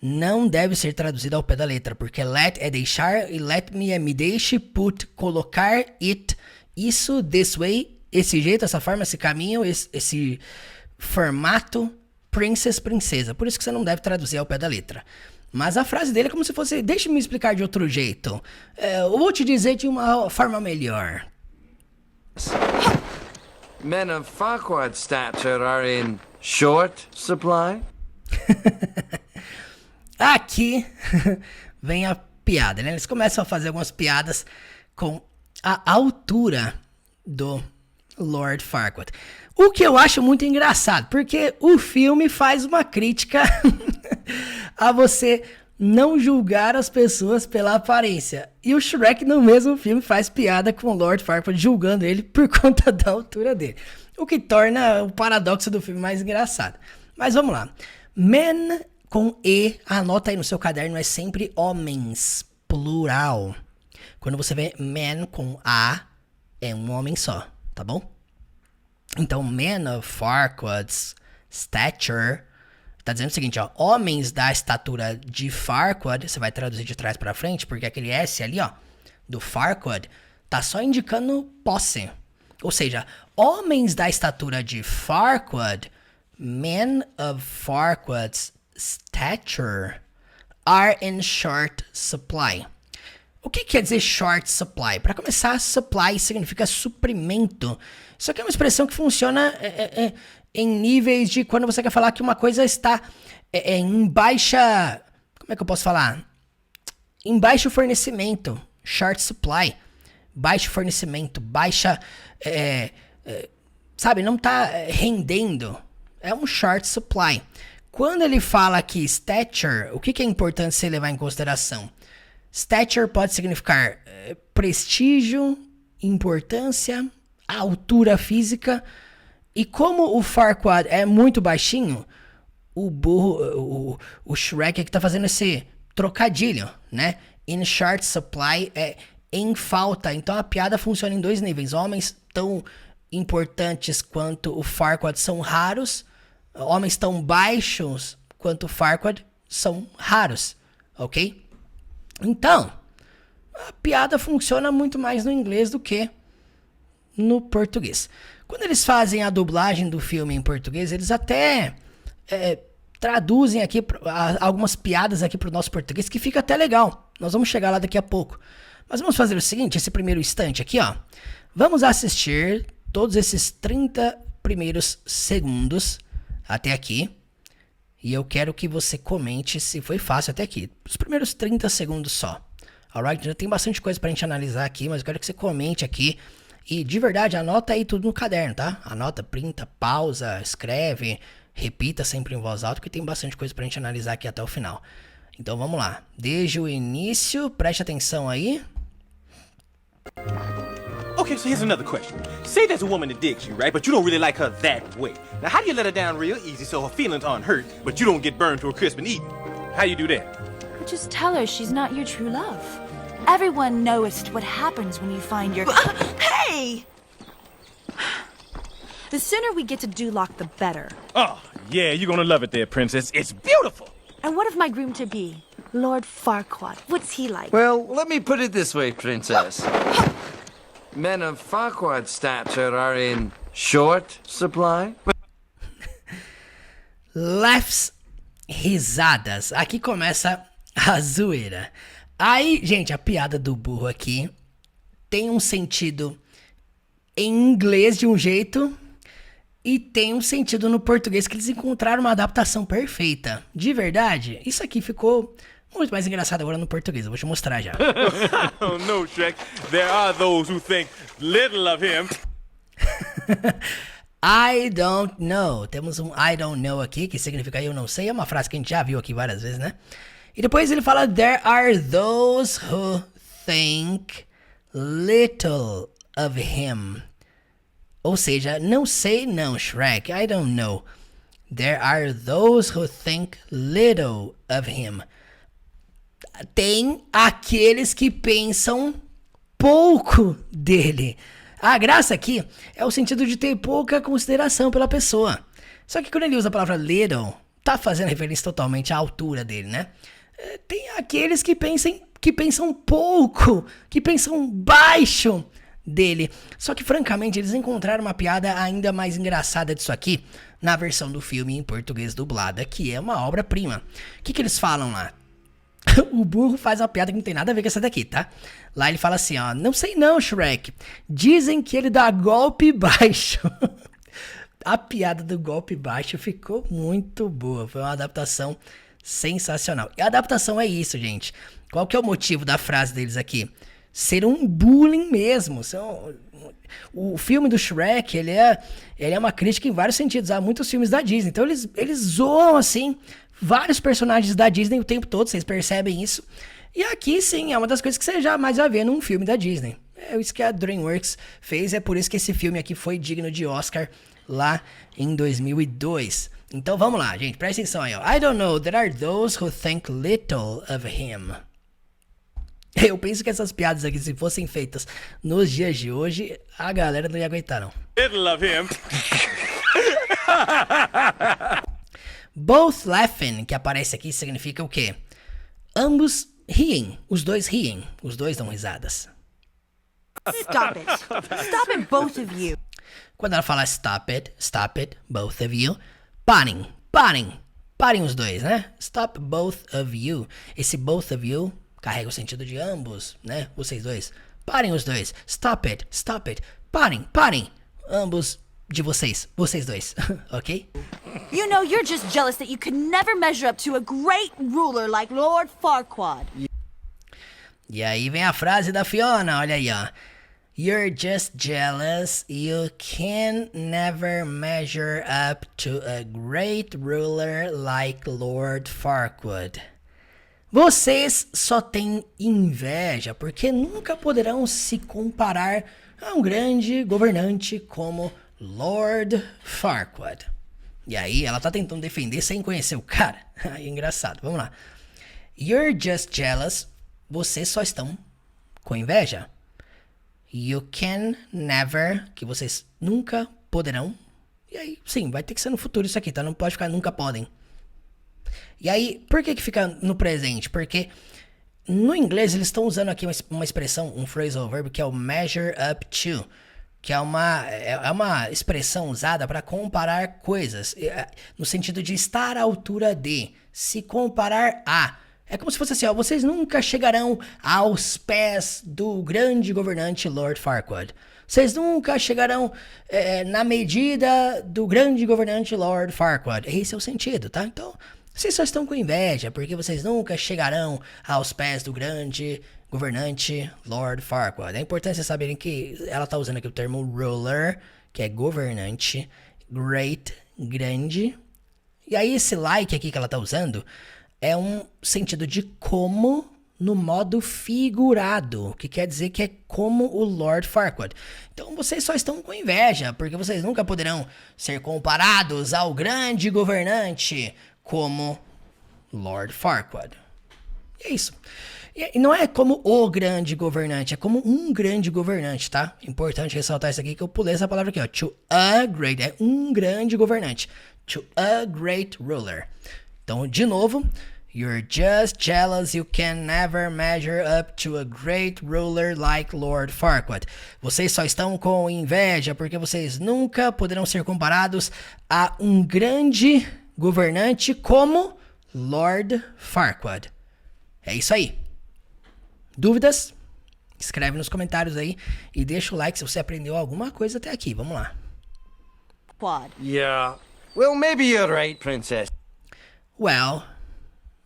[SPEAKER 1] Não deve ser traduzido ao pé da letra, porque let é deixar e let me é me deixe, put, colocar, it. Isso, this way, esse jeito, essa forma, esse caminho, esse formato, princess, princesa. Por isso que você não deve traduzir ao pé da letra. Mas a frase dele é como se fosse, deixe-me explicar de outro jeito. Eu vou te dizer de uma forma melhor.
[SPEAKER 5] Men of Farquaad stature are in short supply?
[SPEAKER 1] Aqui vem a piada, né? Eles começam a fazer algumas piadas com a altura do Lord Farquaad. O que eu acho muito engraçado, porque o filme faz uma crítica a você não julgar as pessoas pela aparência. E o Shrek no mesmo filme faz piada com o Lord Farquaad, julgando ele por conta da altura dele. O que torna o paradoxo do filme mais engraçado. Mas vamos lá. Men com E, anota aí no seu caderno, é sempre homens, plural. Quando você vê man com A, é um homem só, tá bom? Então, men of Farquaad's stature, tá dizendo o seguinte, ó, homens da estatura de Farquaad, você vai traduzir de trás pra frente, porque aquele S ali, ó, do Farquaad, tá só indicando posse. Ou seja, homens da estatura de Farquaad, men of Farquaad's stature, are in short supply. O que quer dizer short supply? Para começar, supply significa suprimento. Isso aqui é uma expressão que funciona em níveis de quando você quer falar que uma coisa está em baixa... Como é que eu posso falar? Em baixo fornecimento. Short supply. Baixo fornecimento. Baixa... sabe, não está rendendo. É um short supply. Quando ele fala aqui stature, o que é importante você levar em consideração? Stature pode significar prestígio, importância, altura física. E como o Farquaad é muito baixinho, o Shrek aqui tá fazendo esse trocadilho, né? In short supply é em falta. Então a piada funciona em dois níveis. Homens tão importantes quanto o Farquaad são raros. Homens tão baixos quanto o Farquaad são raros, ok? Então, a piada funciona muito mais no inglês do que no português. Quando eles fazem a dublagem do filme em português, eles até traduzem aqui algumas piadas aqui para o nosso português, que fica até legal. Nós vamos chegar lá daqui a pouco. Mas vamos fazer o seguinte, esse primeiro instante aqui, ó. Vamos assistir todos esses 30 primeiros segundos até aqui. E eu quero que você comente se foi fácil até aqui. Os primeiros 30 segundos só. Alright? Já tem bastante coisa pra gente analisar aqui, mas eu quero que você comente aqui. E de verdade, anota aí tudo no caderno, tá? Anota, printa, pausa, escreve, repita sempre em voz alta, que tem bastante coisa pra gente analisar aqui até o final. Então vamos lá. Desde o início, preste atenção aí.
[SPEAKER 3] Okay, so here's another question. Say there's a woman that digs you, right? But you don't really like her that way. Now, how do you let her down real easy so her feelings aren't hurt, but you don't get burned to a crisp and eaten? How you do that?
[SPEAKER 4] Just tell her she's not your true love. Everyone knows what happens when you find your... Hey! The sooner we get to Duloc, the better.
[SPEAKER 3] Oh, yeah, you're gonna love it there, princess. It's beautiful!
[SPEAKER 4] And what of my groom-to-be, Lord Farquaad? What's he like?
[SPEAKER 5] Well, let me put it this way, princess. Men of Farquaad stature are in short supply?
[SPEAKER 1] Laughs, risadas. Aqui começa a zoeira. Aí, gente, a piada do burro aqui tem um sentido em inglês de um jeito e tem um sentido no português que eles encontraram uma adaptação perfeita. De verdade, isso aqui ficou muito mais engraçado agora no português. Eu vou te mostrar já.
[SPEAKER 3] Oh no, Shrek. There are those who think little of him.
[SPEAKER 1] I don't know. Temos um I don't know aqui, que significa eu não sei. É uma frase que a gente já viu aqui várias vezes, né? E depois ele fala, there are those who think little of him. Ou seja, não sei não, Shrek. I don't know. There are those who think little of him. Tem aqueles que pensam pouco dele. A graça aqui é o sentido de ter pouca consideração pela pessoa. Só que quando ele usa a palavra little, tá fazendo referência totalmente à altura dele, né? Tem aqueles que pensam pouco, que pensam baixo dele. Só que, francamente, eles encontraram uma piada ainda mais engraçada disso aqui na versão do filme em português dublada, que é uma obra-prima. O que eles falam lá? O burro faz uma piada que não tem nada a ver com essa daqui, tá? Lá ele fala assim, ó, não sei não, Shrek. Dizem que ele dá golpe baixo. A piada do golpe baixo ficou muito boa. Foi uma adaptação sensacional. E a adaptação é isso, gente. Qual que é o motivo da frase deles aqui? Ser um bullying mesmo. O filme do Shrek, ele é uma crítica em vários sentidos. Há muitos filmes da Disney. Então eles zoam, assim, vários personagens da Disney o tempo todo. Vocês percebem isso. E aqui, sim, é uma das coisas que você jamais vai ver num filme da Disney. É isso que a DreamWorks fez. É por isso que esse filme aqui foi digno de Oscar lá em 2002. Então vamos lá, gente. Presta atenção aí, ó. I don't know. There are those who think little of him. Eu penso que essas piadas aqui, se fossem feitas nos dias de hoje, a galera não ia aguentar, não.
[SPEAKER 3] Little of him.
[SPEAKER 1] Both laughing, que aparece aqui, significa o quê? Ambos riem. Os dois riem. Os dois dão risadas.
[SPEAKER 4] Stop it. Stop it, both of you.
[SPEAKER 1] Quando ela fala stop it, both of you. Parem os dois, né? Stop both of you. Esse both of you carrega o sentido de ambos, né? Vocês dois. Parem os dois. Stop it. Parem. Ambos de vocês dois, ok?
[SPEAKER 4] You know, you're just jealous that you could never measure up to a great ruler like Lord Farquaad.
[SPEAKER 1] E aí vem a frase da Fiona, olha aí, ó. You're just jealous, you can never measure up to a great ruler like Lord Farquaad. Vocês só têm inveja porque nunca poderão se comparar a um grande governante como Lord Farquaad. E aí ela tá tentando defender sem conhecer o cara. É engraçado, vamos lá. You're just jealous, vocês só estão com inveja. You can never, que vocês nunca poderão. E aí, sim, vai ter que ser no futuro isso aqui, tá? Não pode ficar nunca podem. E aí, por que fica no presente? Porque no inglês eles estão usando aqui uma expressão, um phrasal verb, que é o measure up to. Que é uma expressão usada para comparar coisas. No sentido de estar à altura de. Se comparar a. É como se fosse assim, ó, vocês nunca chegarão aos pés do grande governante Lord Farquaad. Vocês nunca chegarão na medida do grande governante Lord Farquaad. Esse é o sentido, tá? Então, vocês só estão com inveja, porque vocês nunca chegarão aos pés do grande governante Lord Farquaad. É importante vocês saberem que ela tá usando aqui o termo ruler, que é governante, great, grande. E aí esse like aqui que ela tá usando é um sentido de como no modo figurado, que quer dizer que é como o Lord Farquaad. Então vocês só estão com inveja, porque vocês nunca poderão ser comparados ao grande governante como Lord Farquaad. E é isso. E não é como o grande governante, é como um grande governante, tá? Importante ressaltar isso aqui, que eu pulei essa palavra aqui, ó. To a great, é um grande governante. To a great ruler. Então, de novo, you're just jealous you can never measure up to a great ruler like Lord Farquaad. Vocês só estão com inveja porque vocês nunca poderão ser comparados a um grande governante como Lord Farquaad. É isso aí. Dúvidas? Escreve nos comentários aí e deixa o like se você aprendeu alguma coisa até aqui. Vamos lá.
[SPEAKER 4] Quad.
[SPEAKER 5] Yeah. Well, maybe you're right, Princess.
[SPEAKER 1] Well,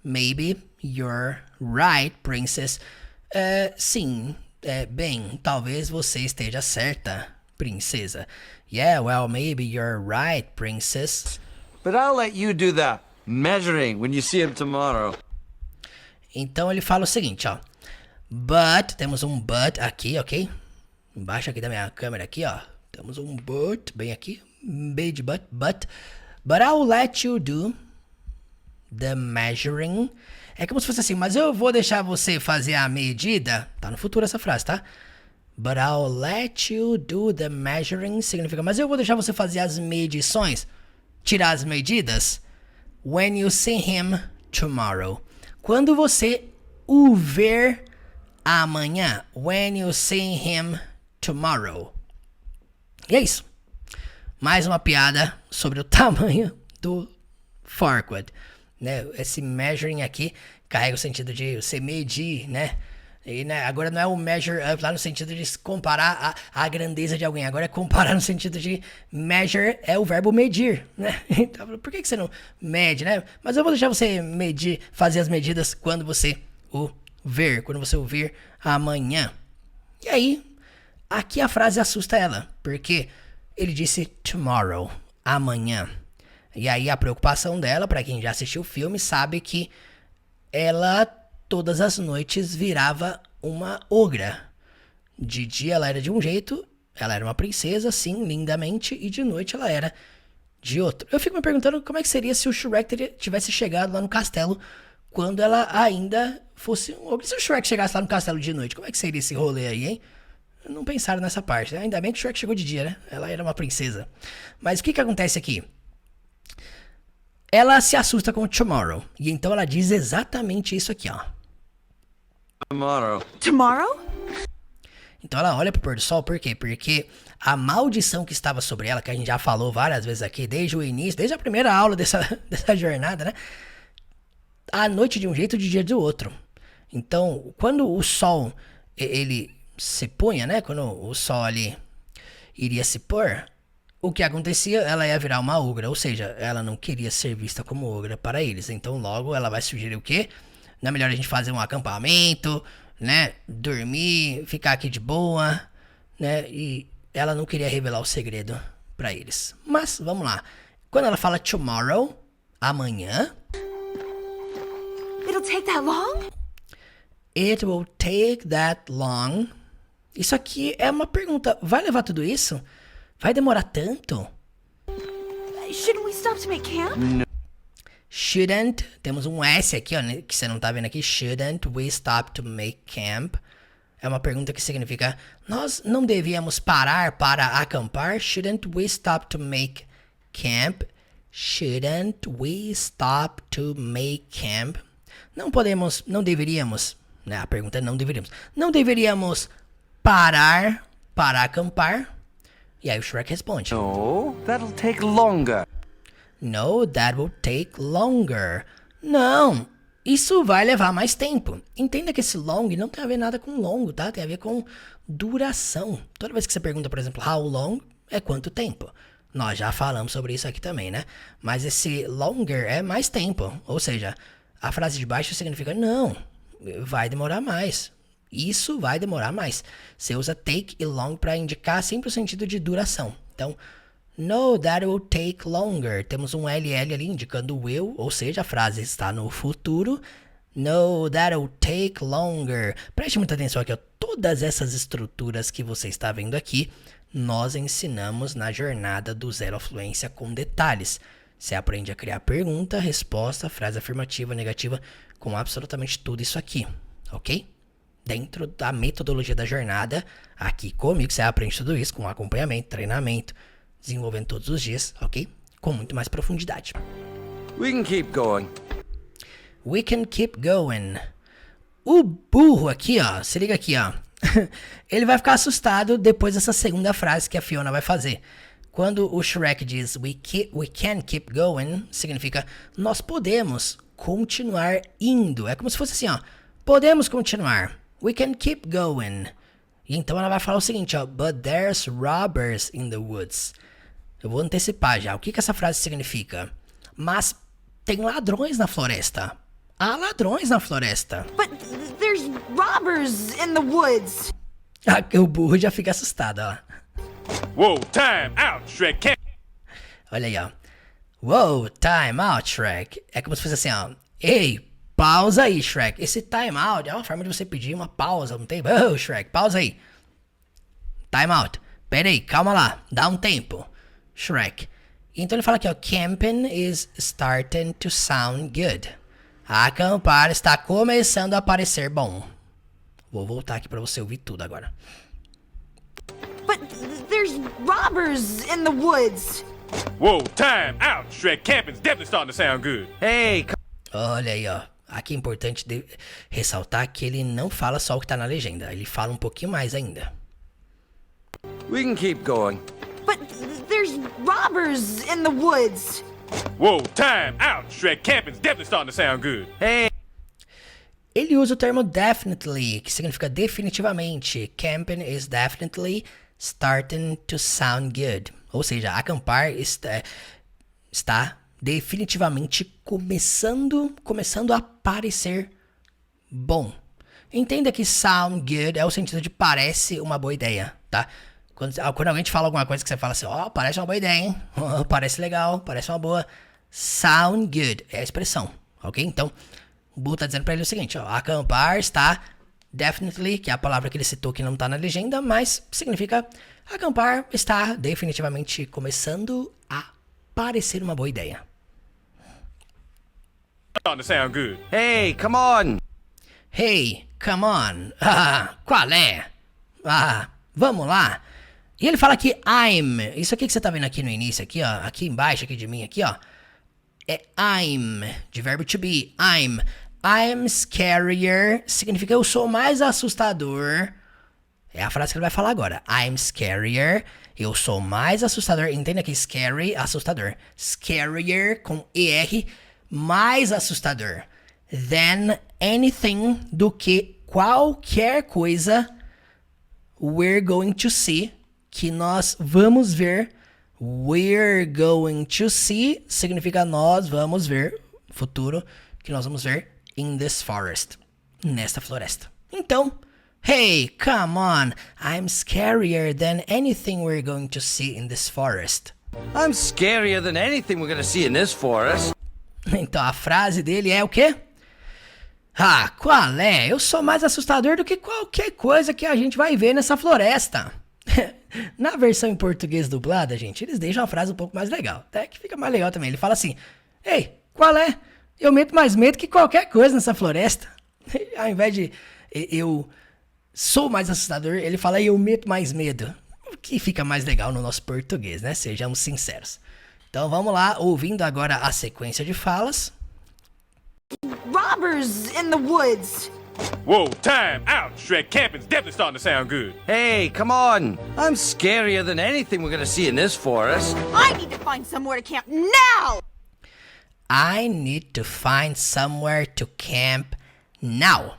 [SPEAKER 1] maybe you're right, princess. Sim, bem, talvez você esteja certa, princesa. Yeah, well, maybe you're right, princess.
[SPEAKER 5] But I'll let you do the measuring when you see him tomorrow.
[SPEAKER 1] Então ele fala o seguinte, ó. But, temos um but aqui, ok? Embaixo aqui da minha câmera aqui, ó. Temos um but bem aqui. B de but I'll let you do the measuring. É como se fosse assim, mas eu vou deixar você fazer a medida. Tá no futuro essa frase, tá? But I'll let you do the measuring significa, mas eu vou deixar você fazer as medições, tirar as medidas. When you see him tomorrow. Quando você o ver amanhã. When you see him tomorrow. E é isso. Mais uma piada sobre o tamanho do Farquaad, né? Esse measuring aqui carrega o sentido de você medir, né? E, né, agora não é o measure up lá no sentido de comparar a grandeza de alguém. Agora é comparar no sentido de measure é o verbo medir, né? Então, por que você não mede, né? Mas eu vou deixar você medir, fazer as medidas quando você o ver, quando você o vir amanhã. E aí, aqui a frase assusta ela, porque ele disse tomorrow, amanhã. E aí a preocupação dela, pra quem já assistiu o filme, sabe que ela todas as noites virava uma ogra. De dia ela era de um jeito, ela era uma princesa, sim, lindamente, e de noite ela era de outro. Eu fico me perguntando como é que seria se o Shrek tivesse chegado lá no castelo quando ela ainda fosse um ogro. Se o Shrek chegasse lá no castelo de noite, como é que seria esse rolê aí, hein? Não pensaram nessa parte, né? Ainda bem que o Shrek chegou de dia, né? Ela era uma princesa. Mas o que acontece aqui? Ela se assusta com o tomorrow. E então ela diz exatamente isso aqui, ó.
[SPEAKER 5] Tomorrow.
[SPEAKER 4] Tomorrow?
[SPEAKER 1] Então ela olha pro pôr do sol, por quê? Porque a maldição que estava sobre ela, que a gente já falou várias vezes aqui, desde o início, desde a primeira aula dessa jornada, né? A noite de um jeito, de dia do outro. Então, quando o sol, ele se punha, né? Quando o sol ali iria se pôr, o que acontecia? Ela ia virar uma ogra, ou seja, ela não queria ser vista como ogra para eles. Então logo ela vai sugerir o quê? Não é melhor a gente fazer um acampamento, né? Dormir, ficar aqui de boa, né? E ela não queria revelar o segredo para eles. Mas, vamos lá. Quando ela fala tomorrow, amanhã...
[SPEAKER 4] It'll take that long?
[SPEAKER 1] It will take that long. Isso aqui é uma pergunta. Vai levar tudo isso? Vai demorar tanto?
[SPEAKER 4] Shouldn't we stop to make camp?
[SPEAKER 1] Shouldn't. Temos um S aqui, ó, que você não tá vendo aqui. Shouldn't we stop to make camp? É uma pergunta que significa: nós não devíamos parar para acampar? Shouldn't we stop to make camp? Shouldn't we stop to make camp? Não podemos, não deveríamos, né? A pergunta é não deveríamos. Não deveríamos parar para acampar? E aí o Shrek responde:
[SPEAKER 6] No, that'll take longer.
[SPEAKER 1] No, that will take longer. Não, isso vai levar mais tempo. Entenda que esse long não tem a ver nada com longo, tá? Tem a ver com duração. Toda vez que você pergunta, por exemplo, how long, é quanto tempo. Nós já falamos sobre isso aqui também, né? Mas esse longer é mais tempo. Ou seja, a frase de baixo significa não, vai demorar mais. Isso vai demorar mais. Você usa take e long para indicar sempre o sentido de duração. Então, no, that will take longer. Temos um LL ali indicando will, ou seja, a frase está no futuro. No, that will take longer. Preste muita atenção aqui, ó. Todas essas estruturas que você está vendo aqui, nós ensinamos na jornada do Zero Fluência com detalhes. Você aprende a criar pergunta, resposta, frase afirmativa, negativa, com absolutamente tudo isso aqui, ok? Dentro da metodologia da jornada, aqui comigo você aprende tudo isso com acompanhamento, treinamento, desenvolvendo todos os dias, ok? Com muito mais profundidade.
[SPEAKER 5] We can keep going.
[SPEAKER 1] We can keep going. O burro aqui, ó, se liga aqui, ó. Ele vai ficar assustado depois dessa segunda frase que a Fiona vai fazer. Quando o Shrek diz we can keep going, significa nós podemos continuar indo. É como se fosse assim, ó. Podemos continuar. We can keep going. E então ela vai falar o seguinte, ó. But there's robbers in the woods. Eu vou antecipar já. O que essa frase significa? Mas tem ladrões na floresta. há ladrões na floresta.
[SPEAKER 4] But there's robbers in the woods.
[SPEAKER 1] O burro já fica assustado, ó.
[SPEAKER 3] Whoa, time out, Shrek. Can't...
[SPEAKER 1] Olha aí, ó. Wow, time out, Shrek. É como se fosse assim, ó. Ei, pausa aí, Shrek. Esse time out é uma forma de você pedir uma pausa, não tem? Oh, Shrek, pausa aí. Time out. Pera aí, calma lá. Dá um tempo. Shrek. Então ele fala aqui, ó. Camping is starting to sound good. Acampar está começando a parecer bom. Vou voltar aqui pra você ouvir tudo agora.
[SPEAKER 4] But there's robbers in the woods.
[SPEAKER 3] Whoa, time out, Shrek. Camping's definitely starting to sound good.
[SPEAKER 6] Hey,
[SPEAKER 1] Olha aí, ó. Aqui é importante ressaltar que ele não fala só o que tá na legenda. Ele fala um pouquinho mais ainda.
[SPEAKER 6] we can keep going.
[SPEAKER 4] But there's robbers in the woods.
[SPEAKER 3] Whoa, time out, Shrek. Camping's definitely starting to sound good.
[SPEAKER 6] Hey,
[SPEAKER 1] Ele usa o termo definitely, que significa definitivamente. Camping is definitely starting to sound good. Ou seja, acampar está definitivamente começando a parecer bom. Entenda que sound good é o sentido de parece uma boa ideia, tá? Quando alguém te fala alguma coisa que você fala assim, ó, parece uma boa ideia, hein? Oh, parece legal, parece uma boa. Sound good é a expressão, ok? Então, o burro tá dizendo pra ele o seguinte, ó, acampar está definitely, que é a palavra que ele citou que não tá na legenda, mas significa acampar está definitivamente começando a parecer uma boa ideia.
[SPEAKER 3] Starting to sound good.
[SPEAKER 6] hey, come on.
[SPEAKER 1] Hey, come on. Ah, qual é? Ah, vamos lá. E ele fala que I'm. Isso aqui que você tá vendo aqui no início, aqui, ó. Aqui embaixo, aqui de mim, aqui, ó. É I'm, de verbo to be. I'm scarier. Significa eu sou mais assustador. É a frase que ele vai falar agora. I'm scarier. Eu sou mais assustador. Entenda aqui, scary, assustador. Scarier, com ER, mais assustador. Than anything, do que qualquer coisa we're going to see, que nós vamos ver. We're going to see significa nós vamos ver, futuro, que nós vamos ver in this forest, nesta floresta. Então, hey, come on, I'm scarier than anything we're going to see in this forest.
[SPEAKER 6] I'm scarier than anything we're gonna see in this forest.
[SPEAKER 1] Então a frase dele é o quê? Ah, qual é? Eu sou mais assustador do que qualquer coisa que a gente vai ver nessa floresta. Na versão em português dublada, gente, eles deixam a frase um pouco mais legal. Até que fica mais legal também. Ele fala assim, ei, qual é? Eu meto mais medo que qualquer coisa nessa floresta. Ao invés de eu sou mais assustador, ele fala eu meto mais medo. O que fica mais legal no nosso português, né? Sejamos sinceros. Então vamos lá, ouvindo agora a sequência de falas.
[SPEAKER 4] Robbers in the woods.
[SPEAKER 3] Whoa, time out, Shrek. Camping's definitely starting to sound good.
[SPEAKER 6] Hey, come on. I'm scarier than anything we're gonna see in this forest.
[SPEAKER 4] I need to find somewhere to camp now.
[SPEAKER 1] I need to find somewhere to camp now.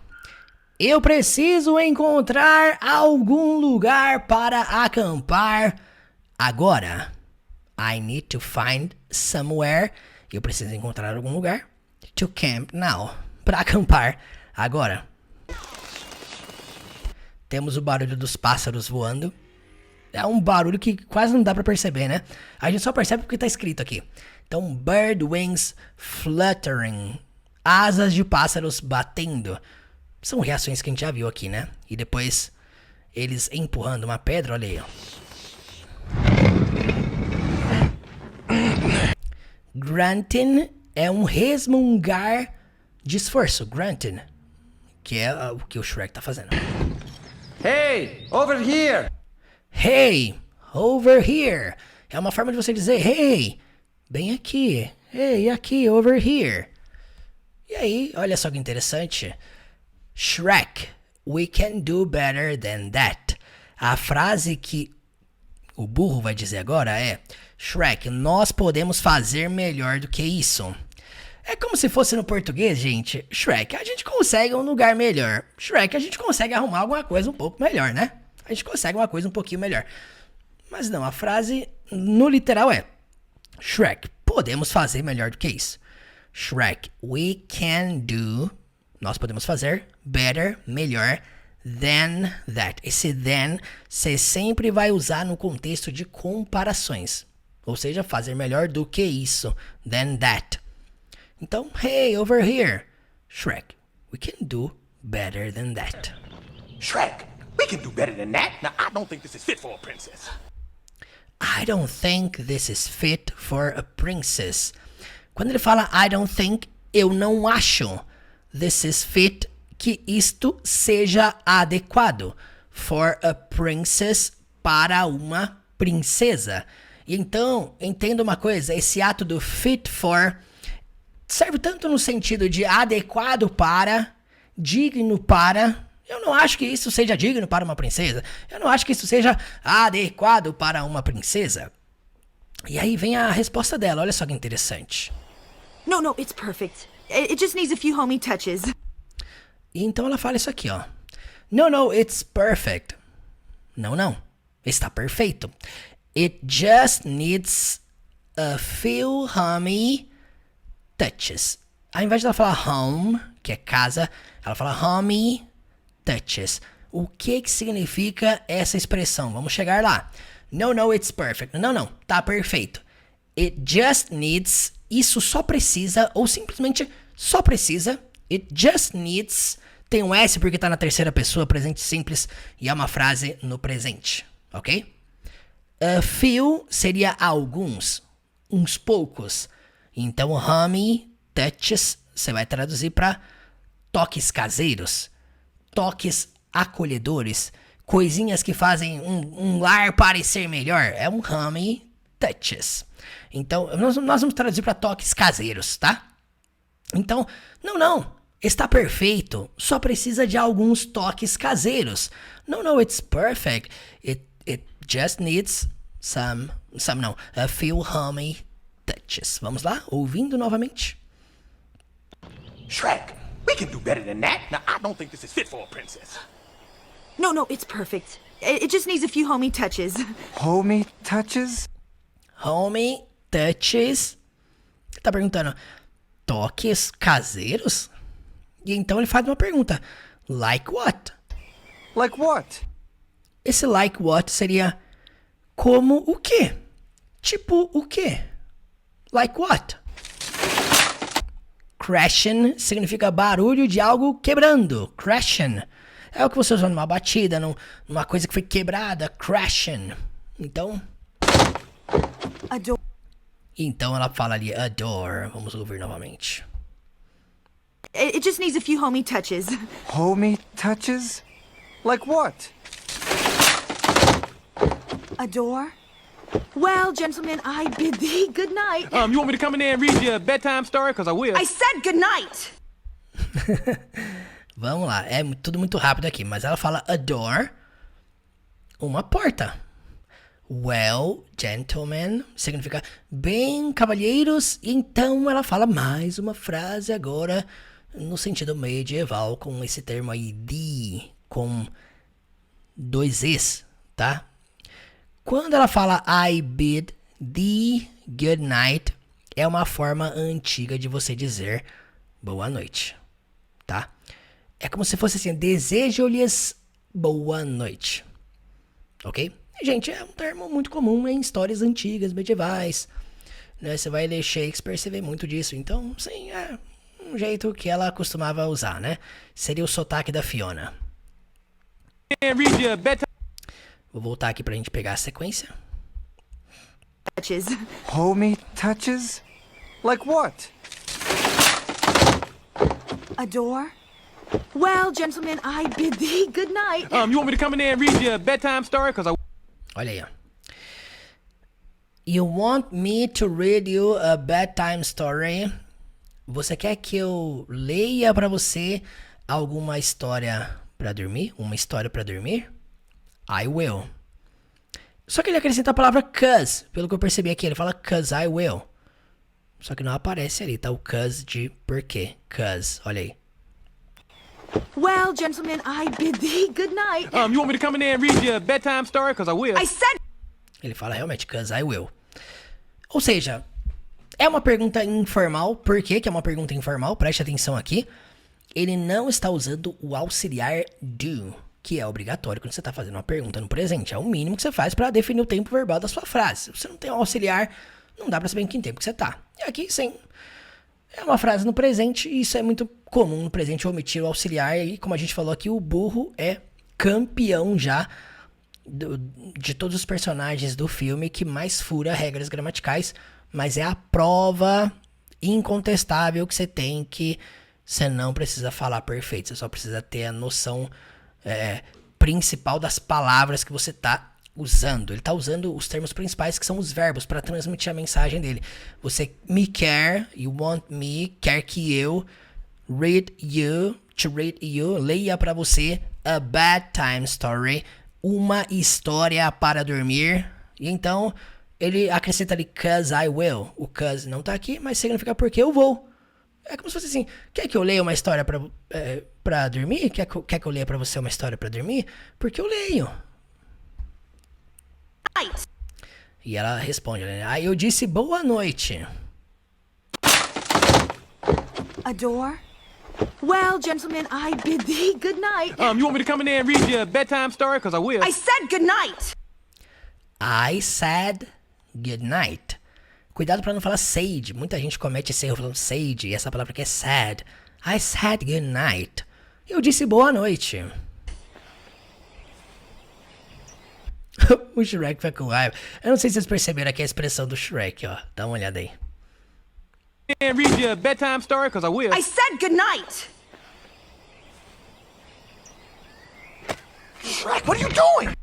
[SPEAKER 1] Eu preciso encontrar algum lugar para acampar agora. I need to find somewhere. Eu preciso encontrar algum lugar to camp now. Para acampar agora. Temos o barulho dos pássaros voando. É um barulho que quase não dá pra perceber, né? A gente só percebe porque tá escrito aqui. Então, bird wings fluttering. Asas de pássaros batendo. São reações que a gente já viu aqui, né? E depois eles empurrando uma pedra, olha aí, ó. Grunting é um resmungar de esforço. Grunting. Que é o que o Shrek tá fazendo.
[SPEAKER 6] Hey, over here.
[SPEAKER 1] Hey, over here. É uma forma de você dizer, hey, bem aqui. Hey, aqui, over here. E aí, olha só que interessante. Shrek, we can do better than that. A frase que o burro vai dizer agora é, Shrek, nós podemos fazer melhor do que isso. É como se fosse no português, gente. Shrek, a gente consegue um lugar melhor. Shrek, a gente consegue arrumar alguma coisa um pouco melhor, né? A gente consegue uma coisa um pouquinho melhor. Mas não, a frase no literal é Shrek, podemos fazer melhor do que isso. Shrek, we can do, nós podemos fazer, better, melhor, than that. Esse than você sempre vai usar no contexto de comparações. Ou seja, fazer melhor do que isso, than that. Então, hey, over here, Shrek, we can do better than that.
[SPEAKER 3] Shrek, we can do better than that. Now, I don't think this is fit for a princess.
[SPEAKER 1] I don't think this is fit for a princess. Quando ele fala I don't think, eu não acho. This is fit, que isto seja adequado. For a princess, para uma princesa. E então, entenda uma coisa, esse ato do fit for serve tanto no sentido de adequado para, digno para. Eu não acho que isso seja digno para uma princesa. Eu não acho que isso seja adequado para uma princesa. E aí vem a resposta dela, olha só que interessante.
[SPEAKER 4] No, it's perfect. It just needs a few homey touches.
[SPEAKER 1] E então ela fala isso aqui, ó. No, it's perfect. Não, está perfeito. It just needs a few homey touches. Ao invés de ela falar home, que é casa, ela fala homey touches. O que significa essa expressão? Vamos chegar lá. No, it's perfect. Não, tá perfeito. It just needs, isso só precisa, ou simplesmente só precisa. It just needs, tem um S porque tá na terceira pessoa, presente simples, e é uma frase no presente, ok? A few seria alguns, uns poucos. Então, homey touches, você vai traduzir para toques caseiros, toques acolhedores, coisinhas que fazem um lar parecer melhor. É um homey touches. Então, nós vamos traduzir para toques caseiros, tá? Então, não, está perfeito. Só precisa de alguns toques caseiros. No, it's perfect. It just needs a few homey touches. Vamos lá? Ouvindo novamente.
[SPEAKER 3] Shrek, we can do better than that. Now, I don't think this is fit for a princess.
[SPEAKER 4] No, it's perfect. It just needs a few homey touches.
[SPEAKER 6] Homey touches?
[SPEAKER 1] Homey touches. Tá perguntando, toques caseiros? E então ele faz uma pergunta. Like what?
[SPEAKER 6] Like what?
[SPEAKER 1] Esse like what seria como o quê? Tipo o quê? Like what? Crashing significa barulho de algo quebrando. Crashing. É o que você usa numa batida, numa coisa que foi quebrada. Crashing. Então... Então ela fala ali, adore. Vamos ouvir novamente.
[SPEAKER 4] It just needs a few homey touches.
[SPEAKER 6] Homey touches? Like what?
[SPEAKER 4] Adore? Well, gentlemen, I bid thee good night.
[SPEAKER 3] You want me to come in there and read you a bedtime story? Because I will.
[SPEAKER 4] I said good night!
[SPEAKER 1] Vamos lá, é tudo muito rápido aqui, mas ela fala adore, uma porta. Well, gentlemen, significa bem, cavalheiros. E então ela fala mais uma frase agora no sentido medieval, com esse termo aí, de, com dois es, tá? Quando ela fala I bid thee good night, é uma forma antiga de você dizer boa noite, tá? É como se fosse assim, desejo-lhes boa noite, ok? Gente, é um termo muito comum em histórias antigas, medievais, né? Você vai ler Shakespeare, você vê muito disso. Então, sim, é um jeito que ela costumava usar, né? Seria o sotaque da Fiona. Vou voltar aqui pra gente pegar a sequência.
[SPEAKER 4] Touches.
[SPEAKER 6] Homey touches? Like what?
[SPEAKER 4] Adore? Well, gentlemen, I bid thee good night.
[SPEAKER 3] You want me to come in there and read you a bedtime story? Because I...
[SPEAKER 1] Olha aí, ó. You want me to read you a bedtime story? Você quer que eu leia pra você alguma história pra dormir? Uma história pra dormir? I will. Só que ele acrescenta a palavra cause. Pelo que eu percebi aqui, ele fala cause I will. Só que não aparece ali, tá? O cause de porquê. Cause, olha aí.
[SPEAKER 4] Well, gentlemen, I bid thee good night.
[SPEAKER 3] You want me to come in there and read you a bedtime story? Because I will.
[SPEAKER 4] I said...
[SPEAKER 1] Ele fala realmente, cause I will. Ou seja, É uma pergunta informal. Por que que é uma pergunta informal? Preste atenção aqui. Ele não está usando o auxiliar do, que é obrigatório quando você está fazendo uma pergunta no presente. É o mínimo que você faz para definir o tempo verbal da sua frase. Se você não tem um auxiliar, não dá para saber em que tempo que você tá. E aqui, sim, é uma frase no presente, e isso é muito comum no presente, omitir o auxiliar. E como a gente falou aqui, o burro é campeão já de todos os personagens do filme que mais fura regras gramaticais, mas é a prova incontestável que você tem que você não precisa falar perfeito, você só precisa ter a noção principal das palavras que você tá usando. Ele tá usando os termos principais, que são os verbos, para transmitir a mensagem dele. Você me quer, you want me, quer que eu, read you, to read you, leia para você, a bedtime story, uma história para dormir. E então ele acrescenta ali 'cause I will. O 'cause não tá aqui, mas significa porque eu vou. É como se fosse assim, quer que eu leia uma história pra dormir? Quer que eu leia pra você uma história pra dormir? Porque eu leio. E ela responde, né? Aí eu disse boa noite.
[SPEAKER 4] A door? Well, gentlemen, I bid thee good night.
[SPEAKER 3] You want me to come in there and read you a bedtime story? Because I will.
[SPEAKER 4] I said good night.
[SPEAKER 1] I said good night. Cuidado pra não falar said. Muita gente comete esse erro falando said, e essa palavra aqui é sad. I said good night. Eu disse boa noite. O Shrek foi com raiva. Eu não sei se vocês perceberam aqui a expressão do Shrek, ó. Dá uma olhada aí.
[SPEAKER 3] And read you a bedtime story? Because I will.
[SPEAKER 4] I said good night.
[SPEAKER 3] Shrek, what are you doing?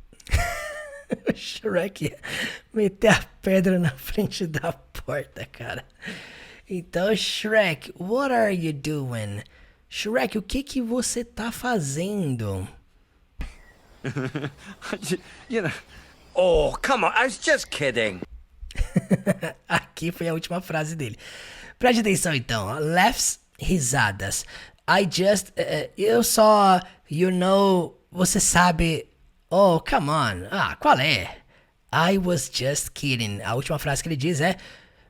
[SPEAKER 1] O Shrek ia meter a pedra na frente da porta, cara. Então, Shrek, what are you doing? Shrek, o que você tá fazendo?
[SPEAKER 6] You know. Oh, come on. I was just kidding.
[SPEAKER 1] Aqui foi a última frase dele. Preste atenção então. Laughs, risadas. I just... eu só... You know... Você sabe... Oh, come on. Ah, qual é? I was just kidding. A última frase que ele diz é...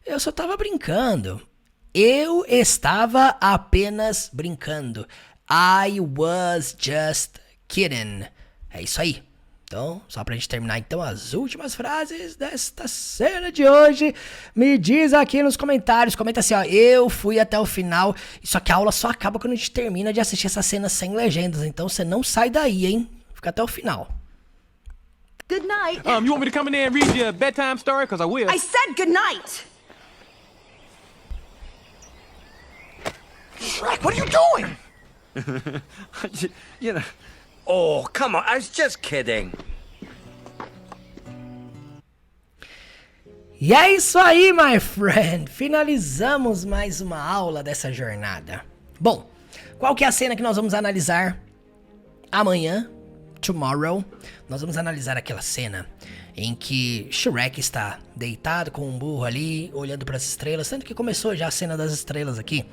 [SPEAKER 1] Eu só tava brincando. Eu estava apenas brincando. I was just kidding. É isso aí. Então, só pra gente terminar então as últimas frases desta cena de hoje, me diz aqui nos comentários, comenta assim, ó, eu fui até o final, só que a aula só acaba quando a gente termina de assistir essa cena sem legendas, então você não sai daí, hein? Fica até o final.
[SPEAKER 4] Good night.
[SPEAKER 3] You want me to come in there and read you a bedtime story? Because I will.
[SPEAKER 4] I said good night.
[SPEAKER 3] Shrek, what are you doing?
[SPEAKER 6] You know. Oh, come on. I was just kidding.
[SPEAKER 1] E é isso aí, my friend. Finalizamos mais uma aula dessa jornada. Bom, qual que é a cena que nós vamos analisar amanhã? Tomorrow. Nós vamos analisar aquela cena em que Shrek está deitado com um burro ali, olhando para as estrelas. Tanto que começou já a cena das estrelas aqui.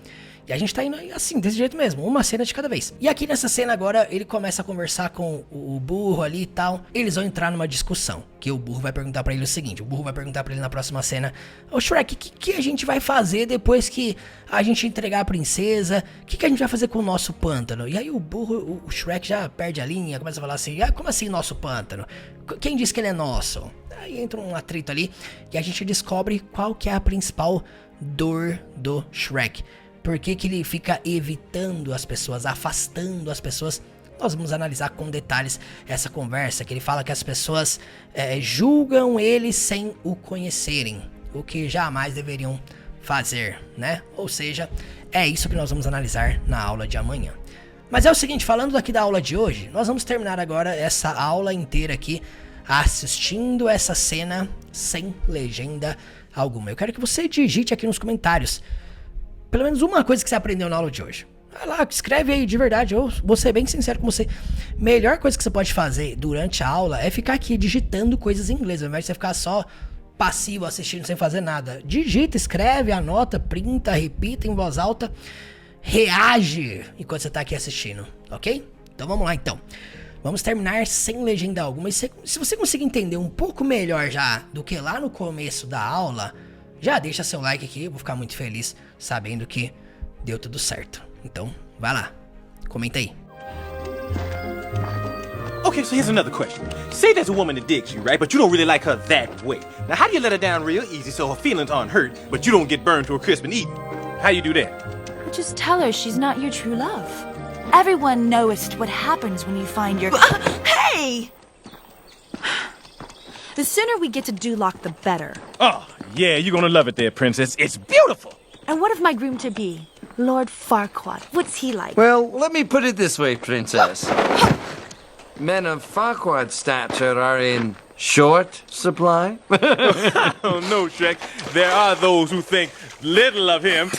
[SPEAKER 1] E a gente tá indo assim, desse jeito mesmo, uma cena de cada vez. E aqui nessa cena agora, ele começa a conversar com o burro ali e tal. Eles vão entrar numa discussão, que o burro vai perguntar pra ele o seguinte. O burro vai perguntar pra ele na próxima cena: ô Shrek, o que a gente vai fazer depois que a gente entregar a princesa? O que a gente vai fazer com o nosso pântano? E aí o burro, o Shrek já perde a linha, começa a falar assim: ah, como assim nosso pântano? Quem disse que ele é nosso? Aí entra um atrito ali, e a gente descobre qual que é a principal dor do Shrek. Por que que ele fica evitando as pessoas, afastando as pessoas? Nós vamos analisar com detalhes essa conversa, que ele fala que as pessoas julgam ele sem o conhecerem, o que jamais deveriam fazer, né? Ou seja, é isso que nós vamos analisar na aula de amanhã. Mas é o seguinte, falando aqui da aula de hoje, nós vamos terminar agora essa aula inteira aqui, assistindo essa cena sem legenda alguma. Eu quero que você digite aqui nos comentários pelo menos uma coisa que você aprendeu na aula de hoje. Vai lá, escreve aí de verdade, eu vou ser bem sincero com você. Melhor coisa que você pode fazer durante a aula é ficar aqui digitando coisas em inglês, ao invés de você ficar só passivo assistindo sem fazer nada. Digita, escreve, anota, printa, repita em voz alta, reage enquanto você tá aqui assistindo, ok? Então vamos lá então. Vamos terminar sem legenda alguma. E se você conseguir entender um pouco melhor já do que lá no começo da aula, já deixa seu like aqui, eu vou ficar muito feliz sabendo que deu tudo certo. Então, vai lá, comenta aí.
[SPEAKER 3] Okay, so here's another question. Say there's a woman that digs you, right? But you don't really like her that way. Now, how do you let her down real easy so her feelings aren't hurt, but you don't get burned to a crisp and eaten? How you do that?
[SPEAKER 4] Just tell her she's not your true love. Everyone knows what happens when you find your... Hey! The sooner we get to Duloc, the better.
[SPEAKER 3] Oh, yeah, you're gonna love it there, princess. It's beautiful!
[SPEAKER 4] And what of my groom-to-be, Lord Farquaad? What's he like?
[SPEAKER 5] Well, let me put it this way, princess. Men of Farquaad stature are in short supply.
[SPEAKER 3] Oh, no, Shrek. There are those who think little of him.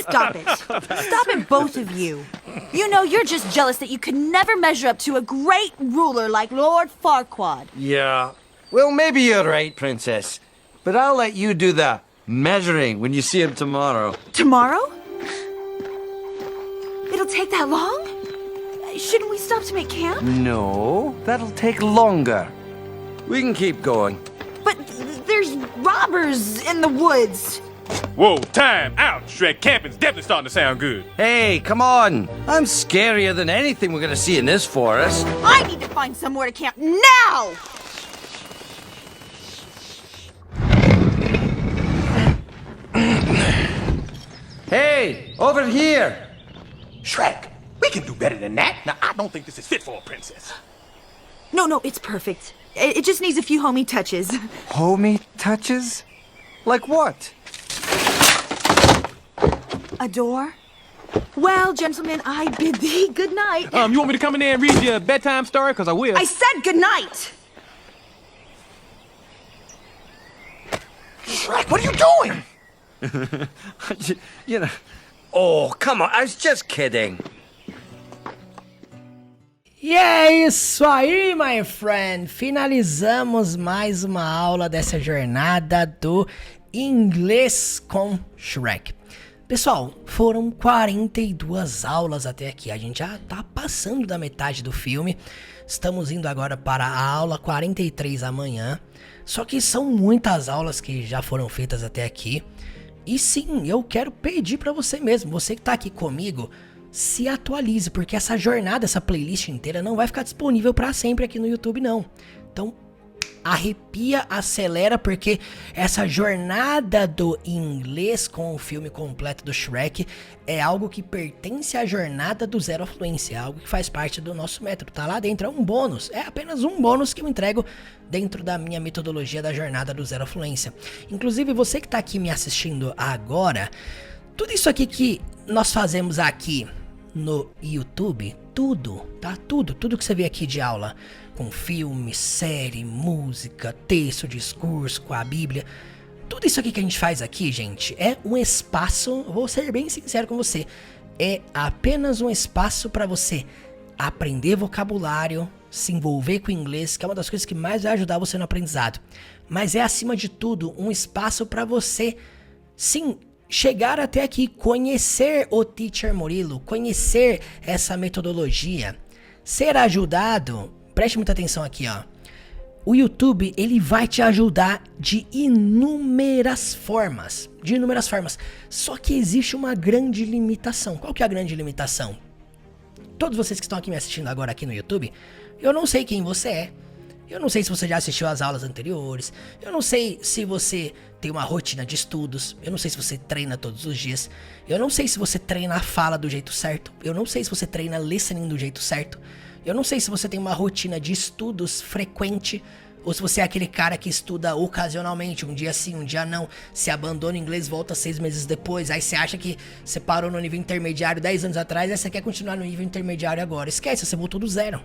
[SPEAKER 4] Stop it. Stop it, both of you. You know, you're just jealous that you could never measure up to a great ruler like Lord Farquaad.
[SPEAKER 5] Yeah. Well, maybe you're right, princess. But I'll let you do the measuring when you see him tomorrow.
[SPEAKER 4] Tomorrow? It'll take that long? Shouldn't we stop to make camp?
[SPEAKER 5] No, that'll take longer. We can keep going.
[SPEAKER 4] But there's robbers in the woods.
[SPEAKER 3] Whoa, time out, Shrek. Camping's definitely starting to sound good.
[SPEAKER 5] Hey, come on. I'm scarier than anything we're gonna see in this forest.
[SPEAKER 4] I need to find somewhere to camp now!
[SPEAKER 5] Hey, over here.
[SPEAKER 3] Shrek, we can do better than that. Now, I don't think this is fit for a princess.
[SPEAKER 4] No, it's perfect. It just needs a few homey touches.
[SPEAKER 5] Homey touches? Like what?
[SPEAKER 4] A door? Well, gentlemen, I bid thee good night.
[SPEAKER 3] You want me to come in there and read you a bedtime story? Because I will.
[SPEAKER 4] I said good night!
[SPEAKER 3] Shrek, what are you doing?
[SPEAKER 5] You know. Oh, come on. I was just kidding.
[SPEAKER 1] E é isso aí, my friend. Finalizamos mais uma aula dessa jornada do inglês com Shrek. Pessoal, foram 42 aulas até aqui. A gente já tá passando da metade do filme. Estamos indo agora para a aula 43 amanhã. Só que são muitas aulas que já foram feitas até aqui. E sim, eu quero pedir para você mesmo, você que tá aqui comigo, se atualize, porque essa jornada, essa playlist inteira não vai ficar disponível para sempre aqui no YouTube não. Então, arrepia, acelera, porque essa jornada do inglês com o filme completo do Shrek é algo que pertence à jornada do Zero Afluência, é algo que faz parte do nosso método, tá lá dentro, é um bônus, é apenas um bônus que eu entrego dentro da minha metodologia da jornada do Zero Afluência. Inclusive, você que tá aqui me assistindo agora, tudo isso aqui que nós fazemos aqui no YouTube, tudo que você vê aqui de aula, com filme, série, música, texto, discurso, com a Bíblia, tudo isso aqui que a gente faz aqui, gente, é um espaço, vou ser bem sincero com você, é apenas um espaço para você aprender vocabulário, se envolver com o inglês, que é uma das coisas que mais vai ajudar você no aprendizado, mas é acima de tudo um espaço para você, sim, chegar até aqui, conhecer o Teacher Murilo, conhecer essa metodologia, ser ajudado. Preste muita atenção aqui, ó. O YouTube, ele vai te ajudar de inúmeras formas. Só que existe uma grande limitação. Qual que é a grande limitação? Todos vocês que estão aqui me assistindo agora aqui no YouTube, eu não sei quem você é. Eu não sei se você já assistiu às aulas anteriores. Eu não sei se você tem uma rotina de estudos. Eu não sei se você treina todos os dias. Eu não sei se você treina a fala do jeito certo. Eu não sei se você treina listening do jeito certo. Eu não sei se você tem uma rotina de estudos frequente, ou se você é aquele cara que estuda ocasionalmente, um dia sim, um dia não, se abandona o inglês, volta 6 meses depois, aí você acha que você parou no nível intermediário 10 anos atrás, aí você quer continuar no nível intermediário agora. Esquece, você voltou do zero.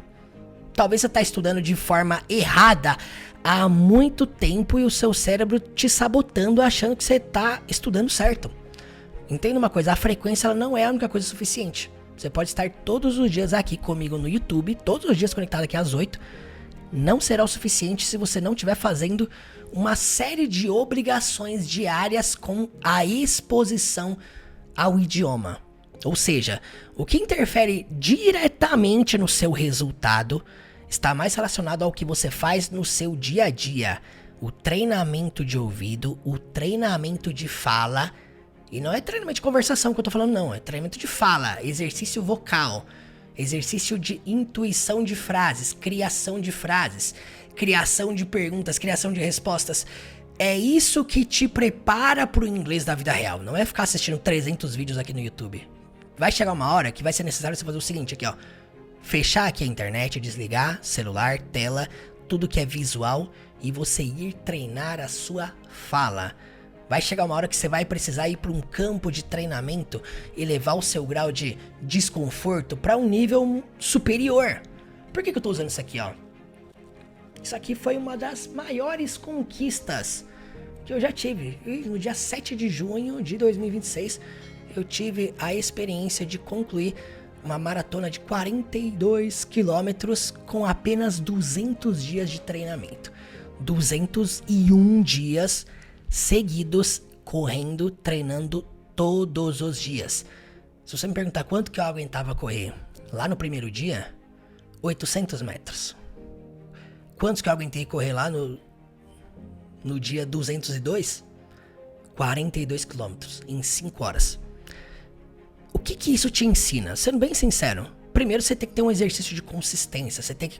[SPEAKER 1] Talvez você tá estudando de forma errada há muito tempo e o seu cérebro te sabotando, achando que você tá estudando certo. Entenda uma coisa, a frequência ela não é a única coisa suficiente. Você pode estar todos os dias aqui comigo no YouTube, todos os dias conectado aqui às 8. Não será o suficiente se você não estiver fazendo uma série de obrigações diárias com a exposição ao idioma. Ou seja, o que interfere diretamente no seu resultado está mais relacionado ao que você faz no seu dia a dia. o treinamento de ouvido, o treinamento de fala. E não é treinamento de conversação que eu tô falando, não. É treinamento de fala, exercício vocal, exercício de intuição de frases, criação de perguntas, criação de respostas. É isso que te prepara pro inglês da vida real. Não é ficar assistindo 300 vídeos aqui no YouTube. Vai chegar uma hora que vai ser necessário você fazer o seguinte aqui, ó. Fechar aqui a internet, desligar celular, tela, tudo que é visual e você ir treinar a sua fala. Vai chegar uma hora que você vai precisar ir para um campo de treinamento e levar o seu grau de desconforto para um nível superior. Por que eu tô usando isso aqui, ó? Isso aqui foi uma das maiores conquistas que eu já tive. E no dia 7 de junho de 2026, eu tive a experiência de concluir uma maratona de 42 quilômetros com apenas 200 dias de treinamento. 201 dias seguidos, correndo, treinando todos os dias. Se você me perguntar quanto que eu aguentava correr lá no primeiro dia, 800 metros. Quantos que eu aguentei correr lá no dia 202? 42 quilômetros em 5 horas. O que isso te ensina? Sendo bem sincero, primeiro você tem que ter um exercício de consistência, você tem que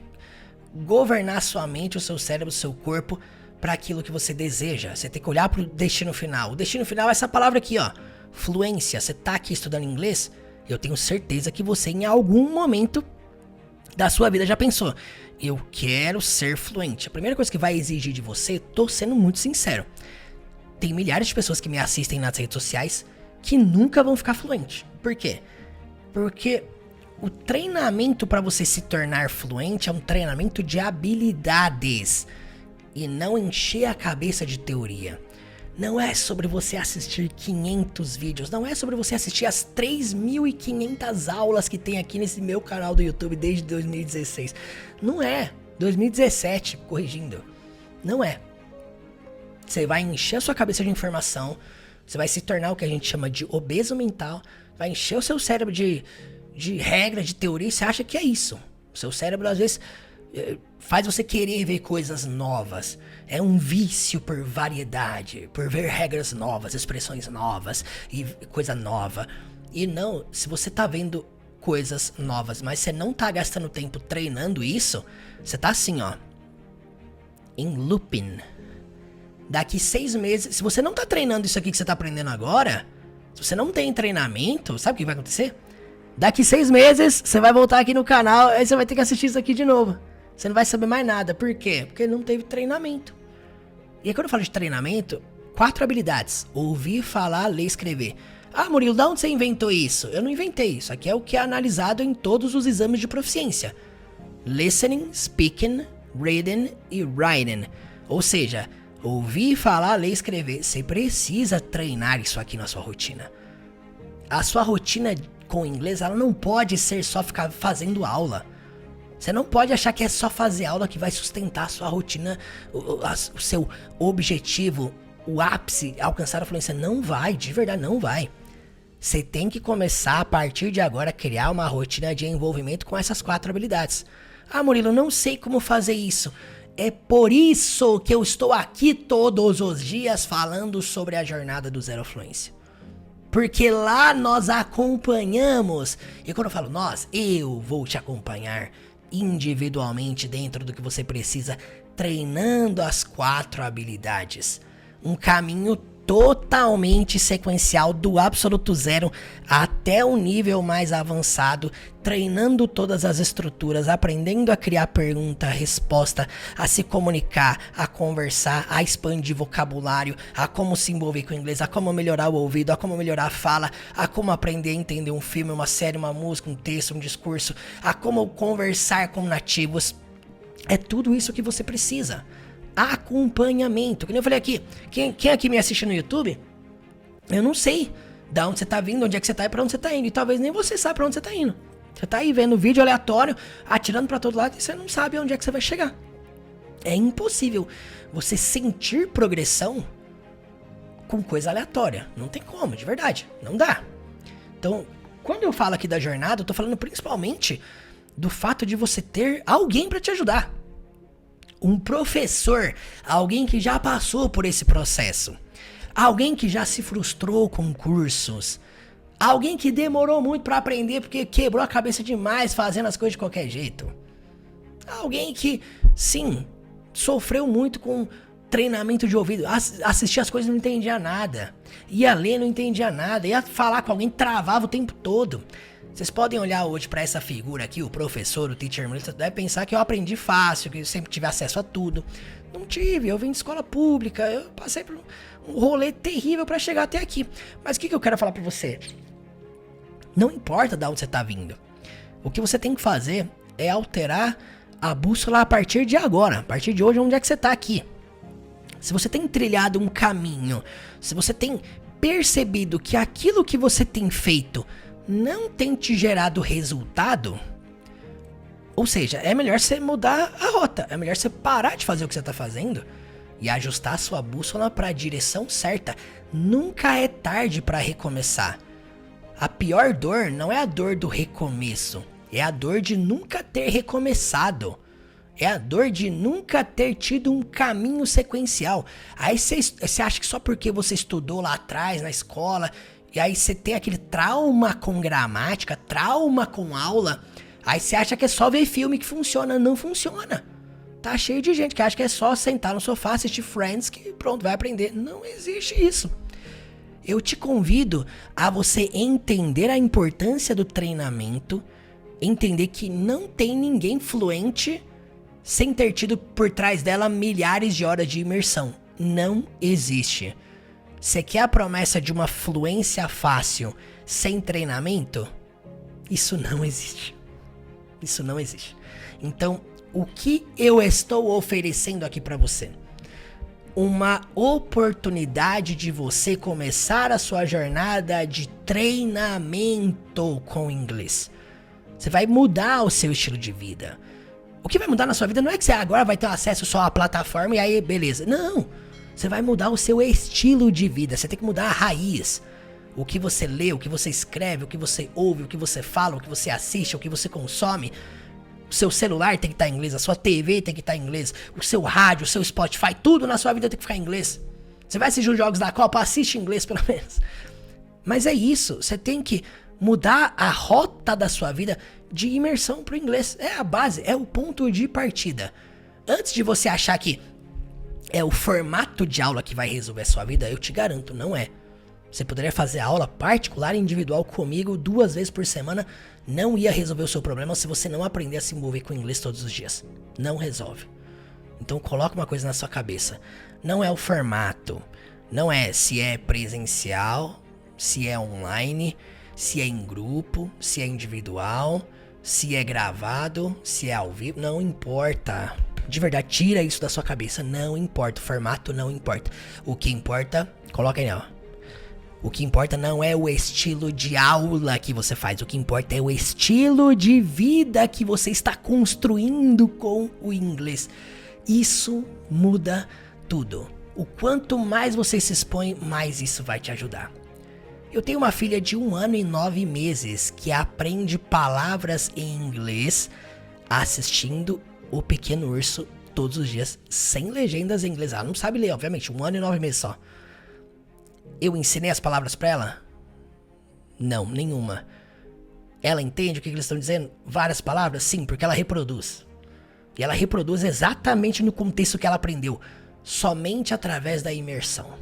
[SPEAKER 1] governar a sua mente, o seu cérebro, o seu corpo para aquilo que você deseja. Você tem que olhar pro destino final. O destino final é essa palavra aqui, ó, fluência. Você tá aqui estudando inglês, eu tenho certeza que você em algum momento da sua vida já pensou, eu quero ser fluente. A primeira coisa que vai exigir de você, tô sendo muito sincero, tem milhares de pessoas que me assistem nas redes sociais que nunca vão ficar fluente. Por quê? Porque o treinamento para você se tornar fluente é um treinamento de habilidades e não encher a cabeça de teoria. Não é sobre você assistir 500 vídeos, não é sobre você assistir as 3.500 aulas que tem aqui nesse meu canal do YouTube desde 2016. Não é. 2017, corrigindo. Não é. Você vai encher a sua cabeça de informação, você vai se tornar o que a gente chama de obeso mental, vai encher o seu cérebro de regra, de teoria, e você acha que é isso. O seu cérebro, às vezes, faz você querer ver coisas novas. É um vício por variedade, por ver regras novas, expressões novas e coisa nova. E não, se você tá vendo coisas novas, mas você não tá gastando tempo treinando isso, você tá assim, ó, em looping. Daqui 6 meses, se você não tá treinando isso aqui que você tá aprendendo agora, se você não tem treinamento, sabe o que vai acontecer? Daqui 6 meses, você vai voltar aqui no canal, aí você vai ter que assistir isso aqui de novo. Você não vai saber mais nada. Por quê? Porque não teve treinamento. E aí quando eu falo de treinamento, 4 habilidades. Ouvir, falar, ler, escrever. Ah, Murilo, de onde você inventou isso? Eu não inventei. Isso aqui é o que é analisado em todos os exames de proficiência. Listening, speaking, reading e writing. Ou seja, ouvir, falar, ler, escrever. Você precisa treinar isso aqui na sua rotina. A sua rotina com inglês, ela não pode ser só ficar fazendo aula. Você não pode achar que é só fazer aula que vai sustentar a sua rotina, o seu objetivo, o ápice, alcançar a fluência. Não vai, de verdade não vai. Você tem que começar a partir de agora a criar uma rotina de envolvimento com essas 4 habilidades. Ah, Murilo, não sei como fazer isso. É por isso que eu estou aqui todos os dias falando sobre a jornada do Zero Fluência. Porque lá nós acompanhamos. E quando eu falo nós, eu vou te acompanhar individualmente dentro do que você precisa, treinando as 4 habilidades. Um caminho totalmente sequencial do absoluto zero até o nível mais avançado, treinando todas as estruturas, aprendendo a criar pergunta, resposta, a se comunicar, a conversar, a expandir vocabulário, a como se envolver com o inglês, a como melhorar o ouvido, a como melhorar a fala, a como aprender a entender um filme, uma série, uma música, um texto, um discurso, a como conversar com nativos. É tudo isso que você precisa. Acompanhamento, que nem eu falei aqui, quem aqui me assiste no YouTube, eu não sei da onde você tá vindo, onde é que você tá e pra onde você tá indo, e talvez nem você saiba pra onde você tá indo. Você tá aí vendo vídeo aleatório, atirando pra todo lado, e você não sabe onde é que você vai chegar. É impossível você sentir progressão com coisa aleatória, não tem como, de verdade, não dá. Então, quando eu falo aqui da jornada, eu tô falando principalmente do fato de você ter alguém pra te ajudar. Um professor, alguém que já passou por esse processo. Alguém que já se frustrou com cursos. Alguém que demorou muito pra aprender porque quebrou a cabeça demais fazendo as coisas de qualquer jeito. Alguém que, sim, sofreu muito com treinamento de ouvido. Assistia as coisas e não entendia nada. Ia ler, não entendia nada. Ia falar com alguém, travava o tempo todo. Vocês podem olhar hoje pra essa figura aqui, o professor, o teacher, você deve pensar que eu aprendi fácil, que eu sempre tive acesso a tudo. Não tive, eu vim de escola pública, eu passei por um rolê terrível pra chegar até aqui. Mas o que eu quero falar pra você? Não importa de onde você tá vindo. O que você tem que fazer é alterar a bússola a partir de agora. A partir de hoje, onde é que você tá aqui? Se você tem trilhado um caminho, se você tem percebido que aquilo que você tem feito não tem te gerado resultado, ou seja, é melhor você mudar a rota, é melhor você parar de fazer o que você tá fazendo e ajustar a sua bússola para a direção certa. Nunca é tarde para recomeçar. A pior dor não é a dor do recomeço, é a dor de nunca ter recomeçado. É a dor de nunca ter tido um caminho sequencial. Aí você acha que só porque você estudou lá atrás na escola, e aí você tem aquele trauma com gramática, trauma com aula, aí você acha que é só ver filme que funciona. Não funciona. Tá cheio de gente que acha que é só sentar no sofá, assistir Friends, que pronto, vai aprender. Não existe isso. Eu te convido a você entender a importância do treinamento, entender que não tem ninguém fluente sem ter tido por trás dela milhares de horas de imersão. Não existe. Você quer a promessa de uma fluência fácil sem treinamento? Isso não existe. Isso não existe. Então, o que eu estou oferecendo aqui para você? Uma oportunidade de você começar a sua jornada de treinamento com inglês. Você vai mudar o seu estilo de vida. O que vai mudar na sua vida não é que você agora vai ter acesso só à plataforma e aí beleza. Não, você vai mudar o seu estilo de vida. Você tem que mudar a raiz. O que você lê, o que você escreve, o que você ouve, o que você fala, o que você assiste, o que você consome. O seu celular tem que estar em inglês, a sua TV tem que estar em inglês, o seu rádio, o seu Spotify, tudo na sua vida tem que ficar em inglês. Você vai assistir os jogos da Copa, assiste em inglês pelo menos. Mas é isso, você tem que mudar a rota da sua vida de imersão pro inglês. É a base, é o ponto de partida. Antes de você achar que é o formato de aula que vai resolver a sua vida, eu te garanto, não é. Você poderia fazer aula particular e individual comigo 2 vezes por semana, não ia resolver o seu problema se você não aprender a se envolver com o inglês todos os dias. Não resolve. Então coloca uma coisa na sua cabeça. Não é o formato, não é se é presencial, se é online, se é em grupo, se é individual, se é gravado, se é ao vivo, não importa. De verdade, tira isso da sua cabeça, não importa, o formato não importa. O que importa, coloca aí, ó. O que importa não é o estilo de aula que você faz, o que importa é o estilo de vida que você está construindo com o inglês. Isso muda tudo. O quanto mais você se expõe, mais isso vai te ajudar. Eu tenho uma filha de 1 ano e 9 meses que aprende palavras em inglês assistindo O Pequeno Urso todos os dias, sem legendas em inglês. Ela não sabe ler, obviamente, 1 ano e 9 meses só. Eu ensinei as palavras pra ela? Não, nenhuma. Ela entende o que eles estão dizendo? Várias palavras? Sim, porque ela reproduz. E ela reproduz exatamente no contexto que ela aprendeu, somente através da imersão.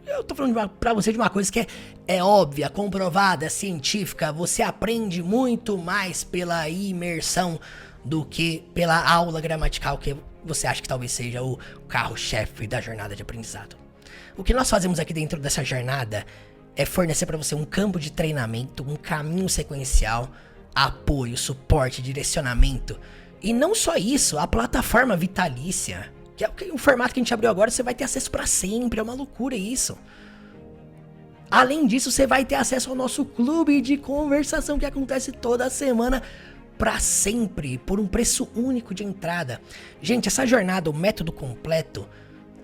[SPEAKER 1] Eu tô falando pra você de uma coisa que é óbvia, comprovada, científica. Você aprende muito mais pela imersão do que pela aula gramatical, que você acha que talvez seja o carro-chefe da jornada de aprendizado. O que nós fazemos aqui dentro dessa jornada é fornecer para você um campo de treinamento, um caminho sequencial, apoio, suporte, direcionamento. E não só isso, a plataforma vitalícia, que é o formato que a gente abriu agora, você vai ter acesso para sempre, é uma loucura isso. Além disso, você vai ter acesso ao nosso clube de conversação que acontece toda semana para sempre, por um preço único de entrada. Gente, essa jornada, o método completo,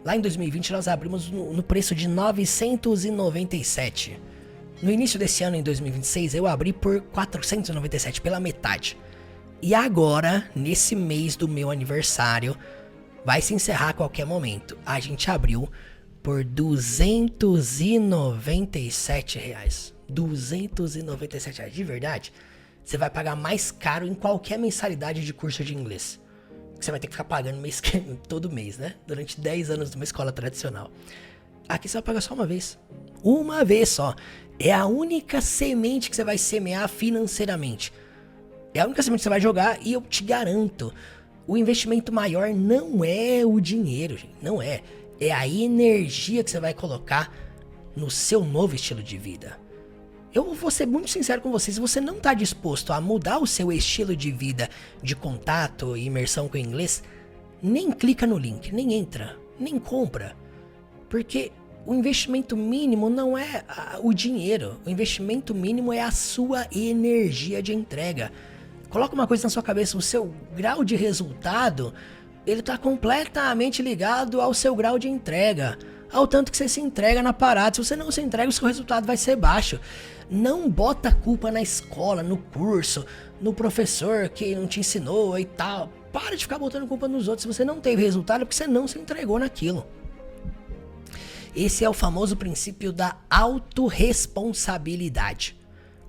[SPEAKER 1] lá em 2020 nós abrimos no preço de R$ 997. No início desse ano, em 2026, eu abri por R$ 497, pela metade. E agora, nesse mês do meu aniversário, vai se encerrar a qualquer momento. A gente abriu por R$297. R$297, de verdade. Você vai pagar mais caro em qualquer mensalidade de curso de inglês. Você vai ter que ficar pagando todo mês, né? Durante 10 anos de uma escola tradicional. Aqui você vai pagar só uma vez. Uma vez só. É a única semente que você vai semear financeiramente. É a única semente que você vai jogar e eu te garanto, o investimento maior não é o dinheiro, gente. Não é. É a energia que você vai colocar no seu novo estilo de vida. Eu vou ser muito sincero com você, se você não está disposto a mudar o seu estilo de vida de contato e imersão com o inglês, nem clica no link, nem entra, nem compra. Porque o investimento mínimo não é o dinheiro, o investimento mínimo é a sua energia de entrega. Coloca uma coisa na sua cabeça, o seu grau de resultado, ele está completamente ligado ao seu grau de entrega. Ao tanto que você se entrega na parada. Se você não se entrega, o seu resultado vai ser baixo. Não bota a culpa na escola, no curso, no professor que não te ensinou e tal. Para de ficar botando culpa nos outros. Se você não teve resultado, é porque você não se entregou naquilo. Esse é o famoso princípio da autorresponsabilidade.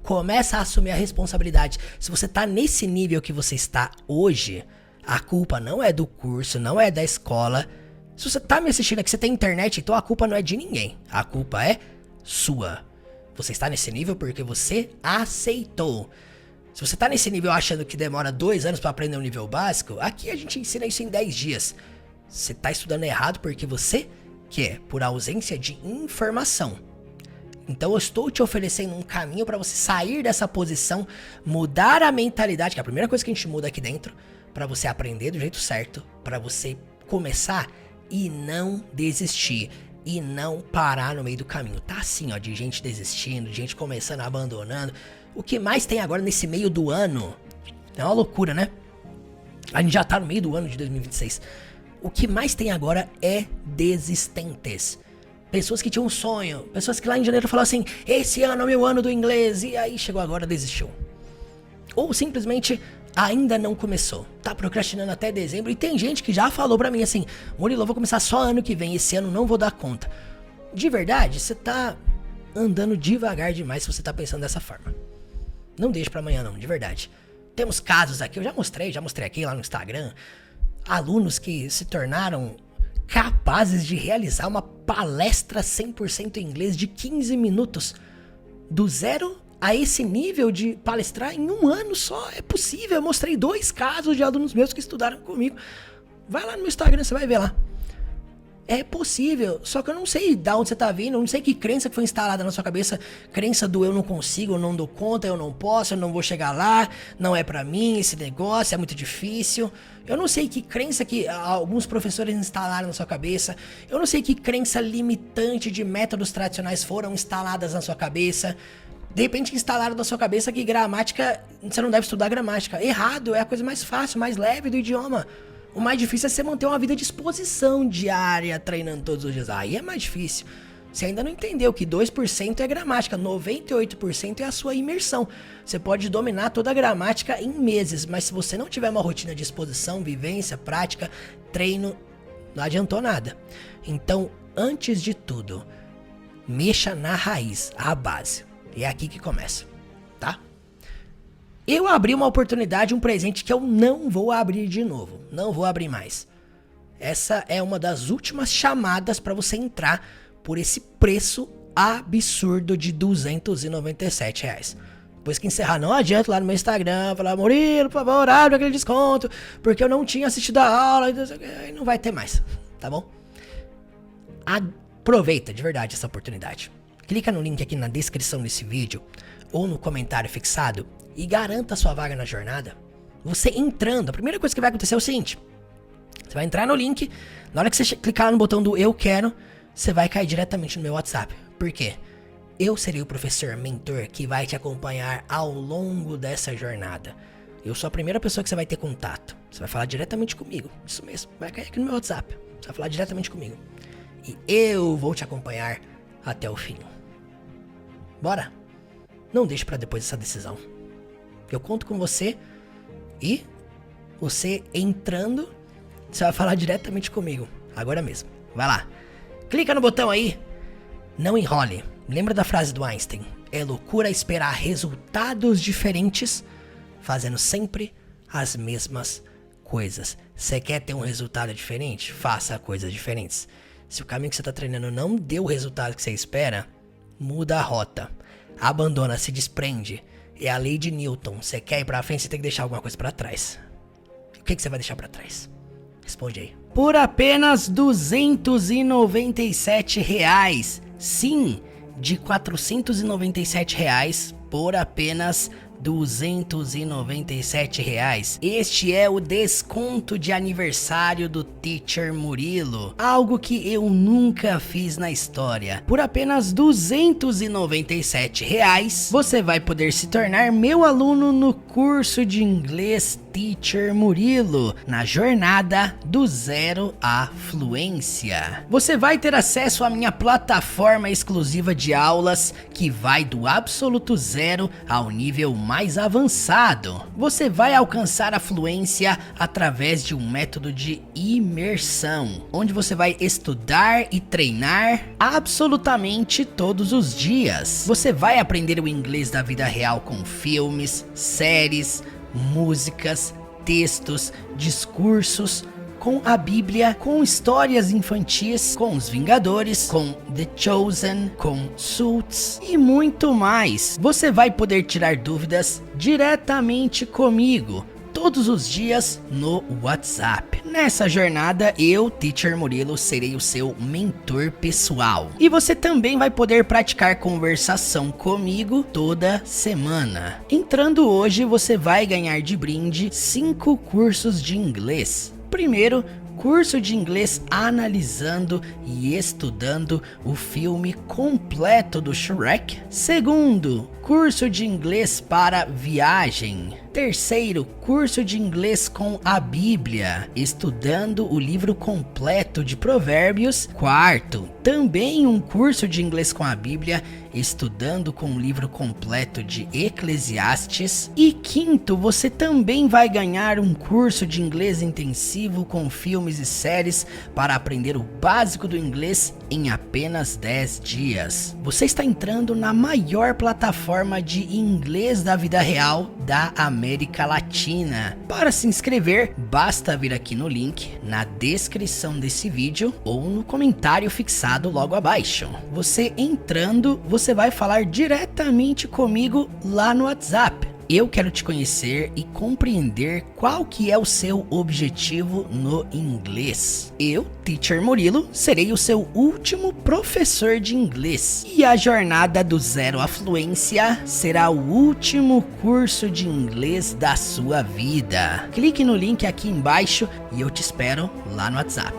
[SPEAKER 1] Começa a assumir a responsabilidade. Se você tá nesse nível que você está hoje, a culpa não é do curso, não é da escola. Se você tá me assistindo aqui, você tem internet, então a culpa não é de ninguém. A culpa é sua. Você está nesse nível porque você aceitou. Se você tá nesse nível achando que demora 2 anos para aprender um nível básico, aqui a gente ensina isso em 10 dias. Você tá estudando errado porque você quer, por ausência de informação. Então eu estou te oferecendo um caminho para você sair dessa posição, mudar a mentalidade, que é a primeira coisa que a gente muda aqui dentro, para você aprender do jeito certo, para você começar e não desistir, e não parar no meio do caminho. Tá assim, ó, de gente desistindo, de gente começando, abandonando. O que mais tem agora nesse meio do ano, é uma loucura, né? A gente já tá no meio do ano de 2026. O que mais tem agora é desistentes. Pessoas que tinham um sonho, pessoas que lá em janeiro falaram assim, esse ano é o meu ano do inglês, e aí chegou agora, desistiu. Ou simplesmente ainda não começou, tá procrastinando até dezembro, e tem gente que já falou pra mim assim, Murilo, eu vou começar só ano que vem, esse ano não vou dar conta. De verdade, você tá andando devagar demais se você tá pensando dessa forma. Não deixe pra amanhã não, de verdade. Temos casos aqui, eu já mostrei aqui lá no Instagram, alunos que se tornaram capazes de realizar uma palestra 100% em inglês de 15 minutos, do zero a esse nível de palestrar em 1 ano só. É possível, eu mostrei 2 casos de alunos meus que estudaram comigo. Vai lá no meu Instagram, você vai ver lá. É possível, só que eu não sei de onde você tá vindo, eu não sei que crença que foi instalada na sua cabeça, crença do eu não consigo, eu não dou conta, eu não posso, eu não vou chegar lá, não é pra mim esse negócio, é muito difícil. Eu não sei que crença que alguns professores instalaram na sua cabeça, eu não sei que crença limitante de métodos tradicionais foram instaladas na sua cabeça. De repente instalaram na sua cabeça que gramática, você não deve estudar gramática. Errado, é a coisa mais fácil, mais leve do idioma. O mais difícil é você manter uma vida de exposição diária, treinando todos os dias. Aí é mais difícil. Você ainda não entendeu que 2% é gramática, 98% é a sua imersão. Você pode dominar toda a gramática em meses, mas se você não tiver uma rotina de exposição, vivência, prática, treino, não adiantou nada. Então, antes de tudo, mexa na raiz, a base. E é aqui que começa, tá? Eu abri uma oportunidade, um presente que eu não vou abrir de novo. Não vou abrir mais. Essa é uma das últimas chamadas para você entrar por esse preço absurdo de R$297. Depois que encerrar, não adianta lá no meu Instagram falar, Murilo, por favor, abre aquele desconto, porque eu não tinha assistido a aula, e não vai ter mais, tá bom? Aproveita de verdade essa oportunidade. Clica no link aqui na descrição desse vídeo ou no comentário fixado e garanta a sua vaga na jornada. Você entrando, a primeira coisa que vai acontecer é o seguinte: você vai entrar no link, na hora que você clicar no botão do Eu Quero, você vai cair diretamente no meu WhatsApp. Por quê? Eu serei o professor mentor que vai te acompanhar ao longo dessa jornada. Eu sou a primeira pessoa que você vai ter contato. Você vai falar diretamente comigo. Isso mesmo, vai cair aqui no meu WhatsApp. Você vai falar diretamente comigo. E eu vou te acompanhar até o fim. Bora? Não deixe pra depois essa decisão. Eu conto com você e você entrando Você vai falar diretamente comigo, agora mesmo. Vai lá. Clica no botão aí. Não enrole. Lembra da frase do Einstein? É loucura esperar resultados diferentes, fazendo sempre as mesmas coisas. Você quer ter um resultado diferente? Faça coisas diferentes. Se o caminho que você está treinando não deu o resultado que você espera, muda a rota. Abandona, se desprende. É a lei de Newton. Você quer ir pra frente, você tem que deixar alguma coisa pra trás. O que você vai deixar pra trás? Responde aí. Por apenas R$297. Sim, de R$497 por apenas R$297. Este é o desconto de aniversário do Teacher Murilo. Algo que eu nunca fiz na história. Por apenas R$297, você vai poder se tornar meu aluno no curso de inglês Teacher Murilo, na jornada do zero à fluência. Você vai ter acesso à minha plataforma exclusiva de aulas, que vai do absoluto zero ao nível mais avançado. Você vai alcançar a fluência através de um método de imersão, onde você vai estudar e treinar absolutamente todos os dias. Você vai aprender o inglês da vida real com filmes, séries, músicas, textos, discursos, com a Bíblia, com histórias infantis, com os Vingadores, com The Chosen, com Suits e muito mais. Você vai poder tirar dúvidas diretamente comigo, todos os dias no WhatsApp. Nessa jornada, eu, Teacher Murilo, serei o seu mentor pessoal. E você também vai poder praticar conversação comigo toda semana. Entrando hoje, você vai ganhar de brinde 5 cursos de inglês. Primeiro, curso de inglês analisando e estudando o filme completo do Shrek. Segundo, curso de inglês para viagem. Terceiro, curso de inglês com a Bíblia, estudando o livro completo de Provérbios. Quarto, também um curso de inglês com a Bíblia, estudando com o livro completo de Eclesiastes. E quinto, você também vai ganhar um curso de inglês intensivo com filmes e séries para aprender o básico do inglês em apenas 10 dias. Você está entrando na maior plataforma de inglês da vida real da América Latina. Para se inscrever, basta vir aqui no link na descrição desse vídeo ou no comentário fixado logo abaixo. Você entrando, você vai falar diretamente comigo lá no WhatsApp. Eu quero te conhecer e compreender qual que é o seu objetivo no inglês. Eu, Teacher Murilo, serei o seu último professor de inglês. E a jornada do zero à fluência será o último curso de inglês da sua vida. Clique no link aqui embaixo e eu te espero lá no WhatsApp.